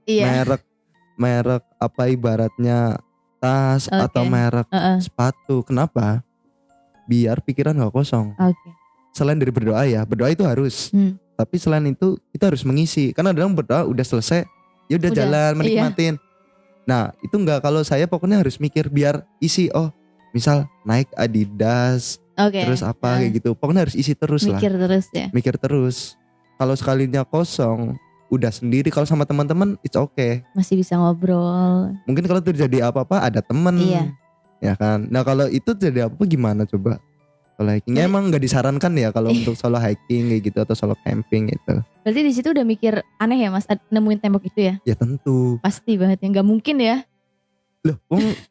merek apa ibaratnya tas atau merek sepatu. Kenapa? Biar pikiran gak kosong. Selain dari berdoa ya, berdoa itu harus. Tapi selain itu kita harus mengisi. Karena ada orang berdoa udah selesai, ya udah jalan menikmatin. Nah itu enggak, kalau saya pokoknya harus mikir biar isi. Oh misal naik Adidas, terus apa kayak gitu. Pokoknya harus isi terus lah. Mikir terus ya. Mikir terus. Kalau sekalinya kosong, udah sendiri. Kalau sama teman-teman it's okay. Masih bisa ngobrol. Mungkin kalau terjadi apa-apa ada teman. Ya kan. Nah kalau itu terjadi apa gimana coba? Solo hikingnya emang nggak disarankan ya kalau untuk solo hiking kayak gitu atau solo camping gitu. Berarti di situ udah mikir aneh ya Mas, nemuin tembok itu ya? Ya tentu. Pasti banget ya, nggak mungkin ya. Loh,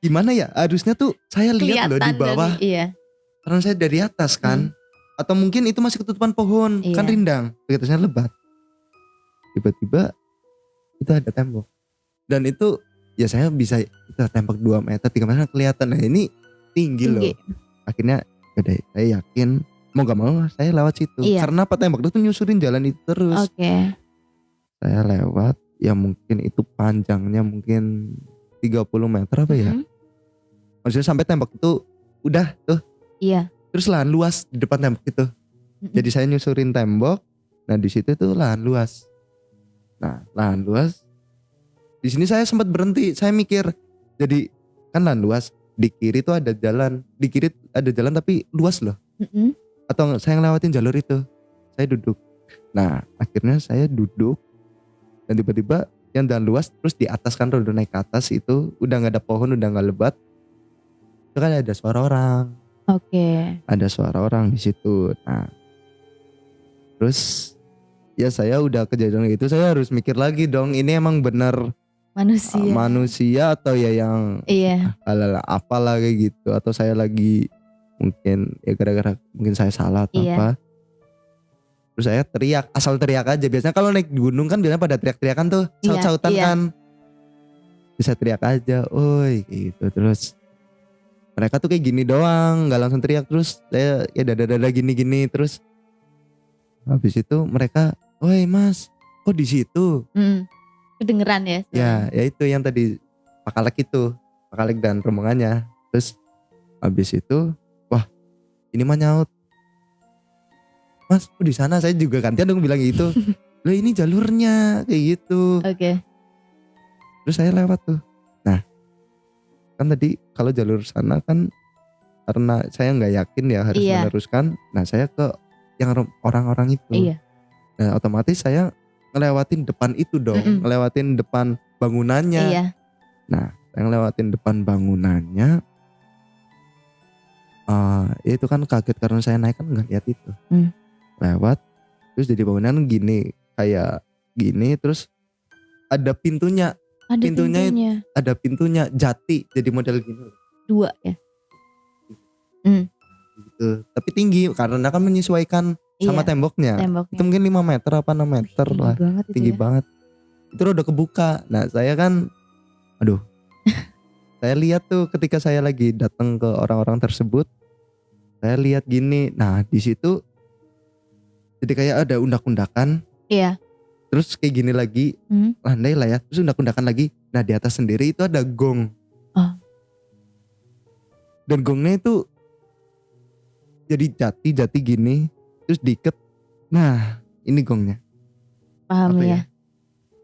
gimana ya? Harusnya tuh saya lihat loh di bawah. Karena saya dari atas kan. Atau mungkin itu masih ketutupan pohon, kan rindang, atasnya lebat. Tiba-tiba itu ada tembok. Dan itu ya saya bisa itu tembok 2 meter, 3 meter kelihatan. Nah ini tinggi loh. Akhirnya saya yakin mau gak mau saya lewat situ. Karena apa, tembok itu nyusurin jalan itu terus. Saya lewat, ya mungkin itu panjangnya mungkin 30 meter apa ya. Maksudnya sampai tembok itu udah tuh. Terus lahan luas di depan tembok itu. Jadi saya nyusurin tembok. Nah di situ tuh lahan luas. Nah lahan luas. Di sini saya sempat berhenti. Saya mikir, jadi kan lahan luas. Di kiri tuh ada jalan. Di kiri ada jalan tapi luas loh. Atau saya ngelewatin jalur itu. Saya duduk. Nah akhirnya saya duduk. Dan tiba-tiba yang jalan luas. Terus di atas kan udah naik ke atas itu. Udah gak ada pohon, udah gak lebat. Itu kan ada suara orang. Ada suara orang di situ. Nah terus ya saya udah kejadian gitu. Saya harus mikir lagi dong. Ini emang benar manusia atau ya yang ala apalah kayak gitu, atau saya lagi mungkin ya gara-gara mungkin saya salah atau apa. Terus saya teriak, asal teriak aja. Biasanya kalau naik gunung kan biasanya pada teriak-teriakan tuh, saut-sautan kan. Bisa teriak aja, oi gitu. Terus mereka tuh kayak gini doang, nggak langsung teriak. Terus saya ya dada-dada gini-gini. Terus habis itu mereka, oi mas, kok di situ? Kedengeran ya? Ya itu yang tadi Pak Kalek dan rombongannya. Terus habis itu, wah ini mah nyaut, mas kok di sana? Saya juga gantian dong bilang gitu. Loh ini jalurnya kayak gitu. Terus saya lewat tuh. Nah kan tadi kalau jalur sana kan karena saya nggak yakin ya harus meneruskan. Nah saya ke yang orang-orang itu. Nah otomatis saya ngelewatin depan itu dong, ngelewatin depan bangunannya. Nah, saya ngelewatin depan bangunannya. Ya itu kan kaget karena saya naik kan nggak lihat itu. Lewat, terus jadi bangunan gini, kayak gini, terus ada pintunya. Ada pintunya jati, jadi model gini. 2 ya. Gitu. Tapi tinggi karena kan menyesuaikan sama temboknya. Itu mungkin 5 meter apa 6 meter lah. Tinggi banget. Itu udah kebuka. Nah saya kan aduh. Saya lihat tuh ketika saya lagi datang ke orang-orang tersebut. Saya lihat gini. Nah di situ jadi kayak ada undak-undakan. terus kayak gini lagi, landai lah ya, terus undak-undakan lagi. Nah di atas sendiri itu ada gong. Dan gongnya itu jadi jati gini, terus diikat. Nah ini gongnya. Paham Apa ya.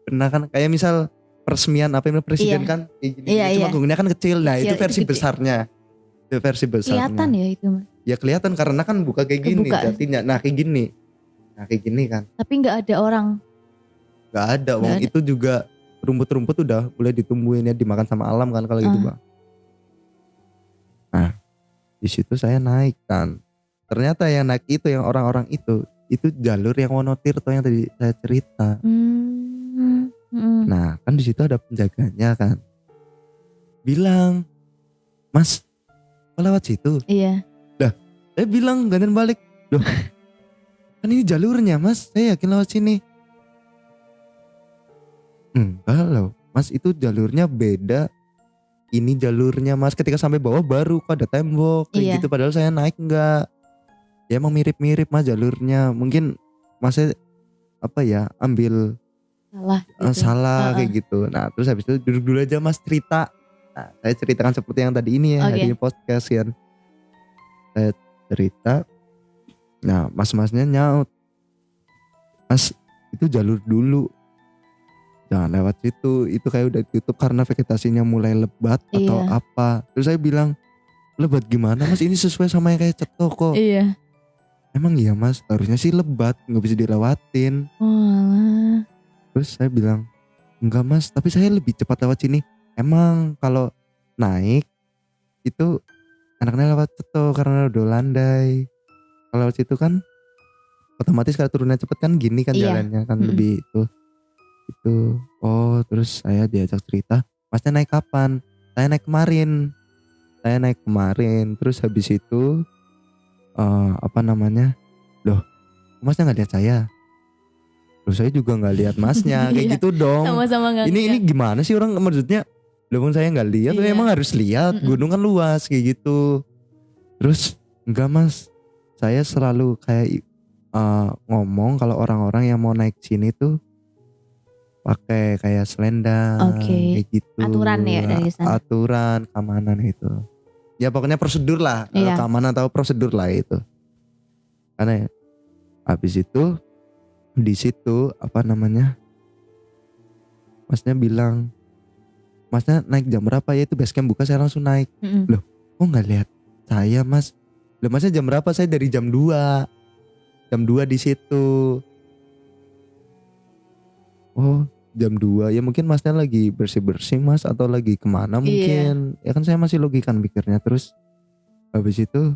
Pernah kan kayak misal peresmian apa yang presiden Iya. kan kayak gini, Iya, cuma iya. gongnya kan kecil. Nah Kecil, itu versi itu gede. besarnya. Itu versi besarnya. Kelihatan ya itu Mas. Ya kelihatan karena kan buka kayak gini Kebuka. jatinya. Nah kayak gini. Nah kayak gini kan. Tapi nggak ada orang. Gak ada, Nggak wong ada. itu juga rumput-rumput udah boleh ditumbuhin ya, dimakan sama alam kan kalau gitu bang. Nah di situ saya naik kan. Ternyata yang naik itu yang orang-orang itu jalur yang Wonotirto yang tadi saya cerita. Nah kan di situ ada penjaganya kan. Bilang, Mas, kok lewat situ? Iya. Saya bilang gantian balik. Loh, kan ini jalurnya Mas, saya yakin lewat sini. Enggak loh, Mas itu jalurnya beda. Ini jalurnya Mas, ketika sampai bawah baru kok ada tembok kayak Iya. gitu. Padahal saya naik enggak. Ya emang mirip-mirip Mas jalurnya. Mungkin Masnya apa ya, ambil Salah gitu. salah kayak gitu. Nah terus habis itu duduk dulu aja Mas cerita. Nah saya ceritakan seperti yang tadi ini ya, Oke. di podcast kan. Saya cerita. Nah mas-masnya nyaut, Mas itu jalur dulu, jangan lewat situ, itu kayak udah ditutup karena vegetasinya mulai lebat atau Iya. apa. Terus saya bilang, lebat gimana Mas, ini sesuai sama yang kayak cetok kok. Iya. Emang iya Mas, harusnya sih lebat, gak bisa dilewatin. Walah. Terus saya bilang, enggak Mas, tapi saya lebih cepat lewat sini. Emang kalau naik itu enaknya lewat cetok karena udah landai. Kalau lewat situ kan otomatis kalau turunnya cepet kan gini kan Iya. jalannya kan lebih itu. Oh terus saya diajak cerita, Masnya naik kapan? Saya naik kemarin. Terus habis itu apa namanya, loh Masnya gak lihat saya? Loh saya juga gak lihat Masnya. Kayak Iya. gitu dong. Sama-sama nggak Ini ngeliat. gimana sih orang, maksudnya loh saya gak lihat. Iya. Emang harus lihat, gunung kan luas kayak gitu. Terus enggak Mas, saya selalu kayak ngomong kalau orang-orang yang mau naik sini tuh pakai kayak selendang Oke. kayak gitu. Aturan ya dari sana. Aturan keamanan itu. Ya pokoknya prosedur lah. Kalau Iya. keamanan atau prosedur lah itu. Karena ya, habis itu di situ apa namanya, Masnya bilang, Masnya naik jam berapa? Ya itu basecamp buka saya langsung naik. Loh kok gak lihat saya Mas? Loh Masnya jam berapa? Saya dari jam 2 di situ. Oh jam 2 ya mungkin Masnya lagi bersih-bersih Mas, atau lagi kemana mungkin. Ya kan saya masih logikan pikirnya. Terus habis itu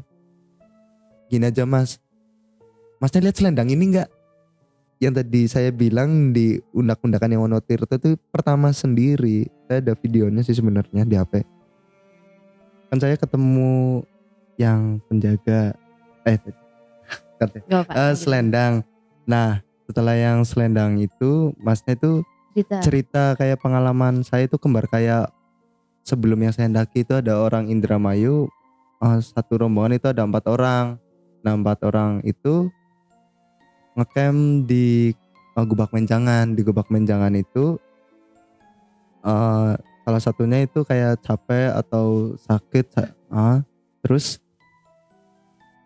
gini aja Mas, Masnya lihat selendang ini gak? Yang tadi saya bilang di undak-undakan yang Wonotirto itu pertama sendiri. Saya ada videonya sih sebenarnya di HP. Kan saya ketemu yang penjaga Gak apa-apa. selendang. Nah setelah yang selendang itu Masnya itu cerita kayak pengalaman saya itu kembar kayak sebelum yang saya daki itu ada orang Indramayu, satu rombongan itu ada 4 orang. Nah 4 orang itu ngecamp di Gubak Menjangan. Di Gubak Menjangan itu salah satunya itu kayak capek atau sakit, terus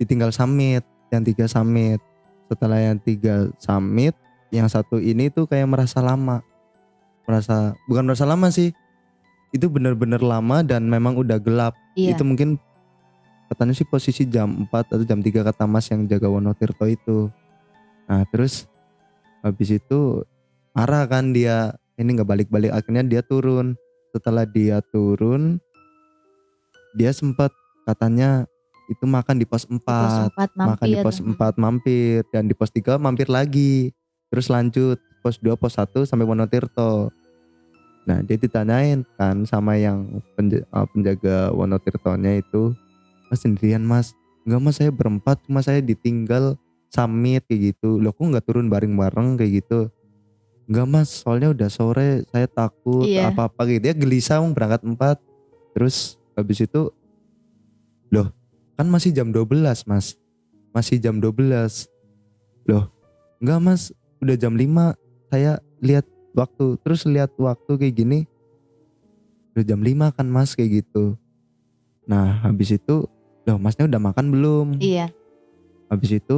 ditinggal summit, yang 3 summit. Setelah yang 3 summit, yang satu ini tuh kayak bukan merasa lama sih, itu benar-benar lama dan memang udah gelap. Iya. Itu mungkin katanya sih posisi jam 4 atau jam 3 kata Mas yang jaga Wonotirto itu. Nah terus habis itu marah kan dia, ini gak balik-balik, akhirnya dia turun. Setelah dia turun, dia sempat katanya itu makan di pos 4, makan di pos 4 mampir, dan di pos 3 mampir lagi, terus lanjut pos 2 pos 1 sampai Wonotirto. Nah dia ditanyain kan sama yang penjaga Wonotirtonya itu, Mas sendirian Mas? Enggak Mas, saya berempat, cuma saya ditinggal summit kayak gitu. Loh kok gak turun bareng-bareng kayak gitu? Enggak Mas, soalnya udah sore, saya takut apa-apa gitu. Dia gelisah berangkat 4. Terus habis itu, loh kan masih jam 12 Mas, masih jam 12. Loh enggak Mas, udah jam 5, saya lihat waktu, terus lihat waktu kayak gini udah jam 5 kan mas kayak gitu. Nah habis itu loh masnya udah makan belum? Iya. Habis itu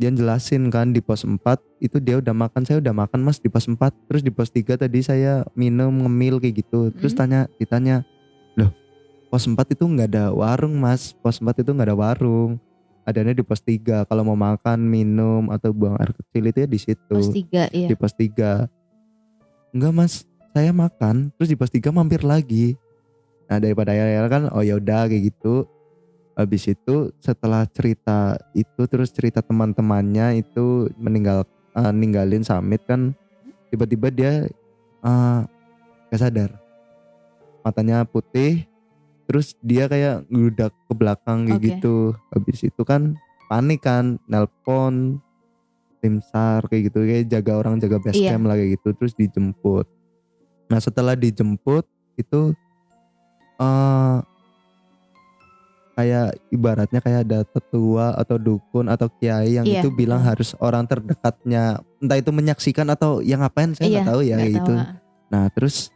dia jelasin kan di pos 4 itu dia udah makan, saya udah makan mas di pos 4. Terus di pos 3 tadi saya minum ngemil kayak gitu. Terus ditanya, loh pos 4 itu gak ada warung mas, pos 4 itu gak ada warung, adanya di pos 3. Kalau mau makan, minum atau buang air kecil itu ya di situ. Pos 3 iya. Di pos 3. Enggak mas, saya makan terus di pos 3 mampir lagi. Nah daripada ya kan, oh ya udah kayak gitu. Habis itu setelah cerita itu, terus cerita teman-temannya itu ninggalin summit kan, tiba-tiba dia gak sadar, matanya putih, terus dia kayak ngeludak ke belakang kayak gitu. Habis itu kan panik kan, nelpon tim SAR kayak gitu, kayak jaga orang, jaga base camp lah kayak gitu, terus dijemput. Nah setelah dijemput itu kayak ibaratnya kayak ada tetua atau dukun atau kiai yang itu bilang harus orang terdekatnya, entah itu menyaksikan atau yang ngapain saya nggak tahu ya kayak gitu. Nah terus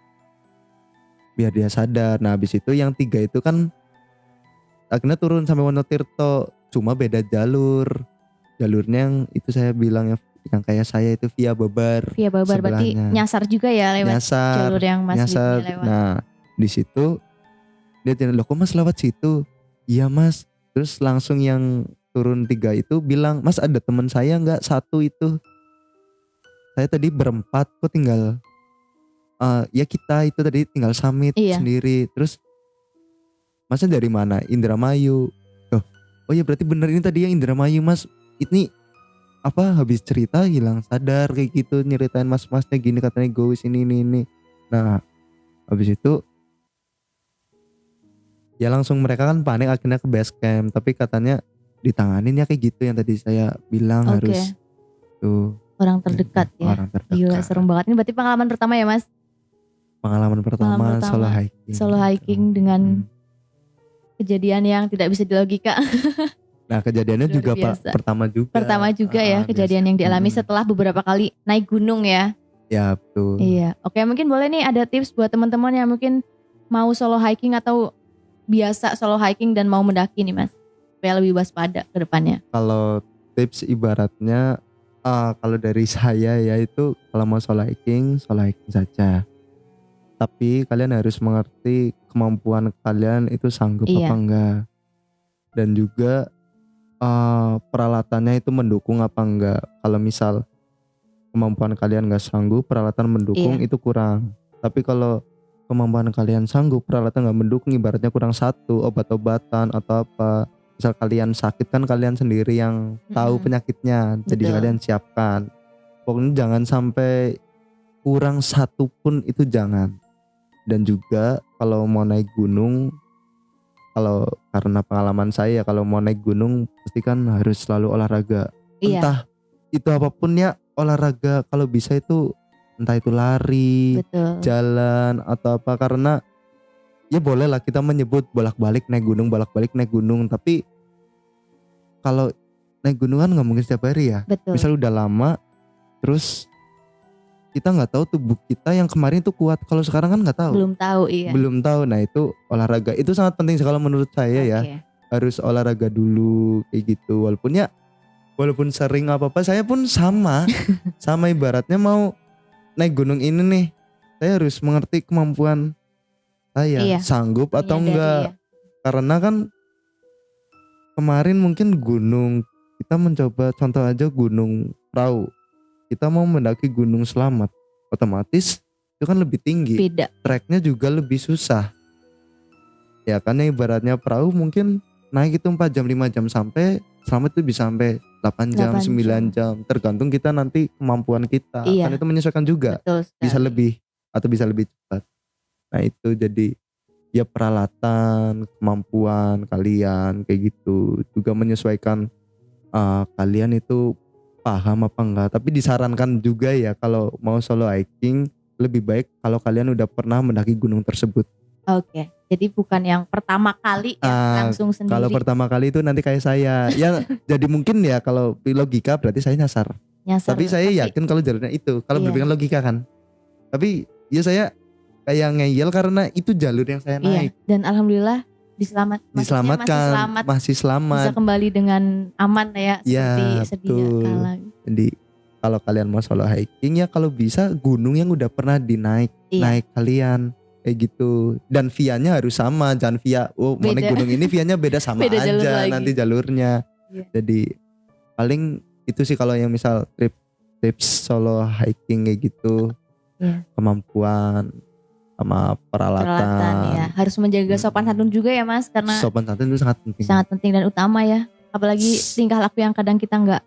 biar dia sadar. Nah habis itu yang 3 itu kan akhirnya turun sampai Wonotirto, cuma beda jalurnya yang itu saya bilang yang kayak saya itu via Babar berarti nyasar juga ya lewat jalur yang Mas Bibnya lewat. Nah di situ dia tanya, loh kok mas lewat situ? Iya mas. Terus langsung yang turun 3 itu bilang, mas ada teman saya gak? 1 itu saya tadi berempat kok tinggal ya kita itu tadi tinggal summit sendiri. Terus masnya dari mana? Indramayu. Oh ya berarti bener ini tadi yang Indramayu mas. Ini apa habis cerita hilang sadar kayak gitu, nyeritain mas-masnya gini katanya goes ini. Nah habis itu ya langsung mereka kan panik akhirnya ke base camp, tapi katanya ditanganin ya kayak gitu yang tadi saya bilang harus tuh orang terdekat ya. Orang terdekat. Gila serem banget. Ini berarti pengalaman pertama ya mas? Pengalaman pertama solo hiking dengan kejadian yang tidak bisa dilogika. Nah kejadiannya juga pertama juga ya kejadian yang dialami setelah beberapa kali naik gunung ya. Ya betul. Iya. Oke mungkin boleh nih ada tips buat teman-teman yang mungkin mau solo hiking atau biasa solo hiking dan mau mendaki nih mas, supaya lebih waspada ke depannya. Kalau tips ibaratnya kalau dari saya ya itu kalau mau solo hiking saja. Tapi kalian harus mengerti kemampuan kalian itu sanggup apa enggak. Dan juga peralatannya itu mendukung apa enggak. Kalau misal kemampuan kalian gak sanggup, peralatan mendukung itu kurang. Tapi kalau kemampuan kalian sanggup, peralatan gak mendukung, ibaratnya kurang 1, obat-obatan atau apa. Misal kalian sakit kan kalian sendiri yang tahu penyakitnya. Jadi kalian siapkan. Pokoknya jangan sampai kurang 1 pun, itu jangan. Dan juga kalau mau naik gunung, karena pengalaman saya kalau mau naik gunung pasti kan harus selalu olahraga. Entah itu apapun ya olahraga, kalau bisa itu entah itu lari, jalan atau apa, karena ya boleh lah kita menyebut bolak-balik naik gunung, tapi kalau naik gunung kan nggak mungkin setiap hari ya. Misal udah lama, terus kita nggak tahu tubuh kita yang kemarin itu kuat, kalau sekarang kan nggak tahu. Belum tahu. Nah itu olahraga itu sangat penting kalau menurut saya ya, harus olahraga dulu kayak gitu. Walaupun sering apa saya pun sama ibaratnya mau naik gunung ini nih, saya harus mengerti kemampuan saya sanggup atau enggak. Karena kan kemarin mungkin gunung kita mencoba, contoh aja Gunung Prau, kita mau mendaki Gunung Selamat, otomatis itu kan lebih tinggi, treknya juga lebih susah ya, karena ibaratnya perahu mungkin naik itu 4 jam 5 jam, sampai Selamat itu bisa sampai 8 jam 9 jam, tergantung kita nanti kemampuan kita. Kan itu menyesuaikan juga, bisa lebih atau bisa lebih cepat. Nah itu jadi ya peralatan, kemampuan kalian kayak gitu juga menyesuaikan kalian itu paham apa enggak. Tapi disarankan juga ya kalau mau solo hiking lebih baik kalau kalian udah pernah mendaki gunung tersebut. Jadi bukan yang pertama kali ya langsung sendiri. Kalau pertama kali itu nanti kayak saya. Ya jadi mungkin ya kalau logika berarti saya nyasar. Tapi saya yakin kalau jalurnya itu. Kalau berpikir logika kan. Tapi ya saya kayak ngeyel karena itu jalur yang saya naik. Dan alhamdulillah diselamatkan. Masih selamat. Bisa kembali dengan aman ya seperti sedia kala. Jadi kalau kalian mau solo hiking ya kalau bisa gunung yang udah pernah naik kalian. Kayak gitu. Dan via-nya harus sama. Jangan via mau naik gunung ini via-nya beda sama beda aja nanti jalurnya. Jadi paling itu sih kalau yang misal tips solo hiking kayak gitu. Kemampuan sama peralatan ya. Harus menjaga sopan santun juga ya Mas. Karena sopan santun itu sangat penting. Sangat penting dan utama ya. Apalagi tingkah laku yang kadang kita nggak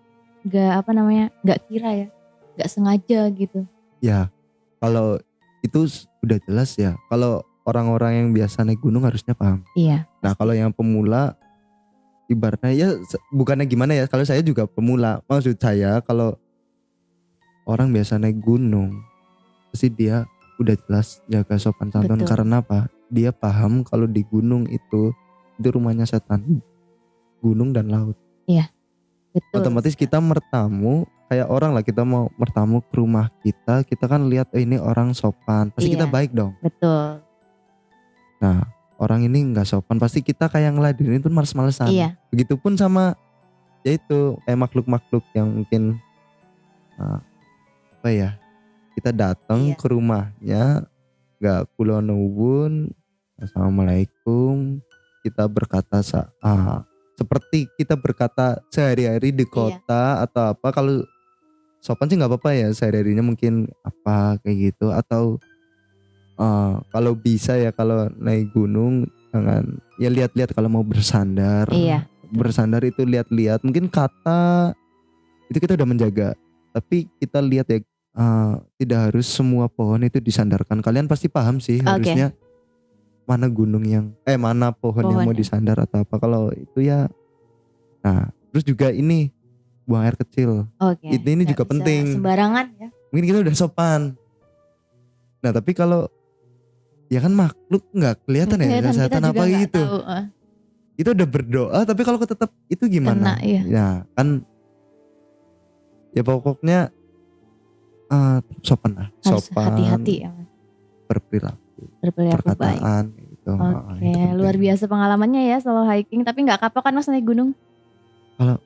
kira ya. Nggak sengaja gitu. Ya kalau itu udah jelas ya. Kalau orang-orang yang biasa naik gunung harusnya paham. Iya. Nah kalau yang pemula ibaratnya ya bukannya gimana ya. Kalau saya juga pemula. Maksud saya kalau orang biasa naik gunung pasti dia udah jelas jaga sopan santun. Karena apa? Dia paham kalau di gunung itu rumahnya setan. Gunung dan laut. Iya. Betul. Otomatis kita mertamu kayak orang lah, kita mau bertamu ke rumah kita kan lihat ini orang sopan, pasti kita baik dong. Betul. Nah orang ini nggak sopan, pasti kita kayak ngeladenin itu males-malesan. Begitupun sama yaitu kayak makhluk-makhluk yang mungkin kita datang ke rumahnya nggak kula nuwun, assalamualaikum, kita berkata seperti kita berkata sehari-hari di kota atau apa. Kalau sopan sih nggak apa-apa ya, sehari-harinya mungkin apa kayak gitu. Atau kalau bisa ya kalau naik gunung jangan ya lihat-lihat kalau mau bersandar. Bersandar itu lihat-lihat, mungkin kata itu kita udah menjaga, tapi kita lihat ya tidak harus semua pohon itu disandarkan. Kalian pasti paham sih harusnya mana gunung yang mana pohon yang mau disandar atau apa. Kalau itu ya terus juga ini buang air kecil. Ini juga penting. Sembarangan ya. Mungkin kita udah sopan. Nah tapi kalau ya kan makhluk nggak kelihatan ya setan apa gitu. Itu udah berdoa tapi kalau tetap itu gimana? Ya kan. Ya pokoknya sopan lah. Sopan. Hati-hati ya. Berperilaku perkataan baik. Gitu. Luar biasa pengalamannya ya solo hiking. Tapi nggak kapok kan Mas naik gunung? Kalau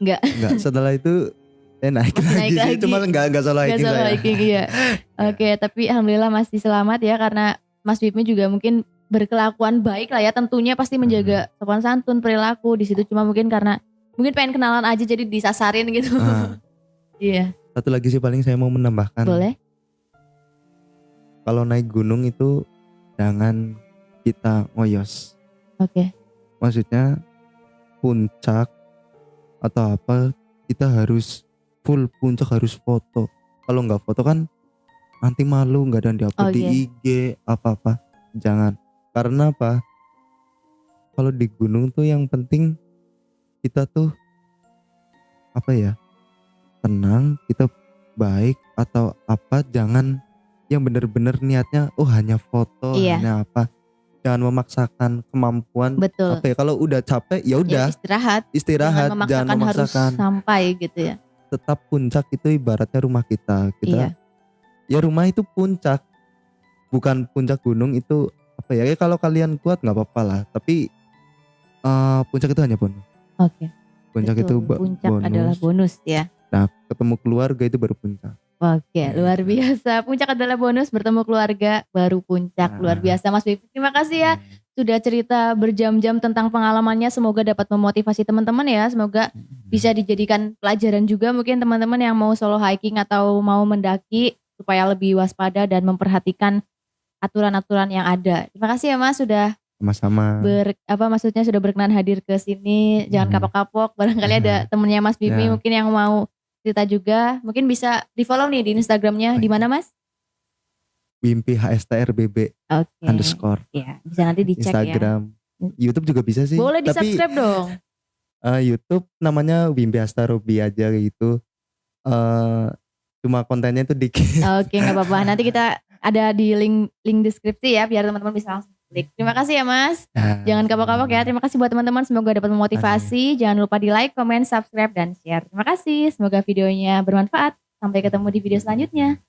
Enggak. Setelah itu naik lagi sih. Cuma enggak solo hiking. Solo hiking iya. Tapi alhamdulillah masih selamat ya, karena Mas Bipmi juga mungkin berkelakuan baik lah ya. Tentunya pasti menjaga sopan santun, perilaku di situ. Cuma mungkin karena pengen kenalan aja jadi disasarin gitu. Iya. Satu lagi sih paling saya mau menambahkan. Boleh. Kalau naik gunung itu jangan kita ngoyos. Maksudnya puncak atau apa kita harus full puncak, harus foto. Kalau nggak foto kan nanti malu, nggak ada diupload di IG apa-apa. Jangan. Karena apa? Kalau di gunung tuh yang penting kita tuh tenang, kita baik atau apa. Jangan yang benar-benar niatnya hanya foto, hanya apa. Jangan memaksakan kemampuan. Betul. Kalau udah capek ya udah istirahat. Jangan memaksakan harus sampai gitu ya. Tetap puncak itu ibaratnya rumah kita. Ya rumah itu puncak, bukan puncak gunung itu kalau kalian kuat nggak apa-apa lah. Tapi puncak itu hanya bonus. Puncak itu puncak bonus. Adalah bonus ya. Nah ketemu keluarga itu baru puncak. Luar biasa. Puncak adalah bonus, bertemu keluarga baru puncak. Luar biasa Mas Bipmi. Terima kasih ya sudah cerita berjam-jam tentang pengalamannya. Semoga dapat memotivasi teman-teman ya. Semoga bisa dijadikan pelajaran juga mungkin teman-teman yang mau solo hiking atau mau mendaki, supaya lebih waspada dan memperhatikan aturan-aturan yang ada. Terima kasih ya Mas sudah sama-sama. Maksudnya sudah berkenan hadir ke sini. Jangan kapok-kapok. Barangkali ada temennya Mas Bipmi mungkin yang mau cerita juga, mungkin bisa di follow nih di Instagramnya. Di mana Mas? Wimpi HSTRBB _ ya, bisa nanti dicek Instagram. YouTube juga bisa sih. Boleh di subscribe dong. YouTube namanya Wimpi Hastarobi aja gitu. Cuma kontennya itu dikit. Nggak apa-apa. Nanti kita ada di link deskripsi ya, biar teman-teman bisa langsung klik. Terima kasih ya Mas. Nah, Jangan kapok-kapok ya. Terima kasih buat teman-teman. Semoga dapat memotivasi. Jangan lupa di like, comment, subscribe, dan share. Terima kasih. Semoga videonya bermanfaat. Sampai ketemu di video selanjutnya.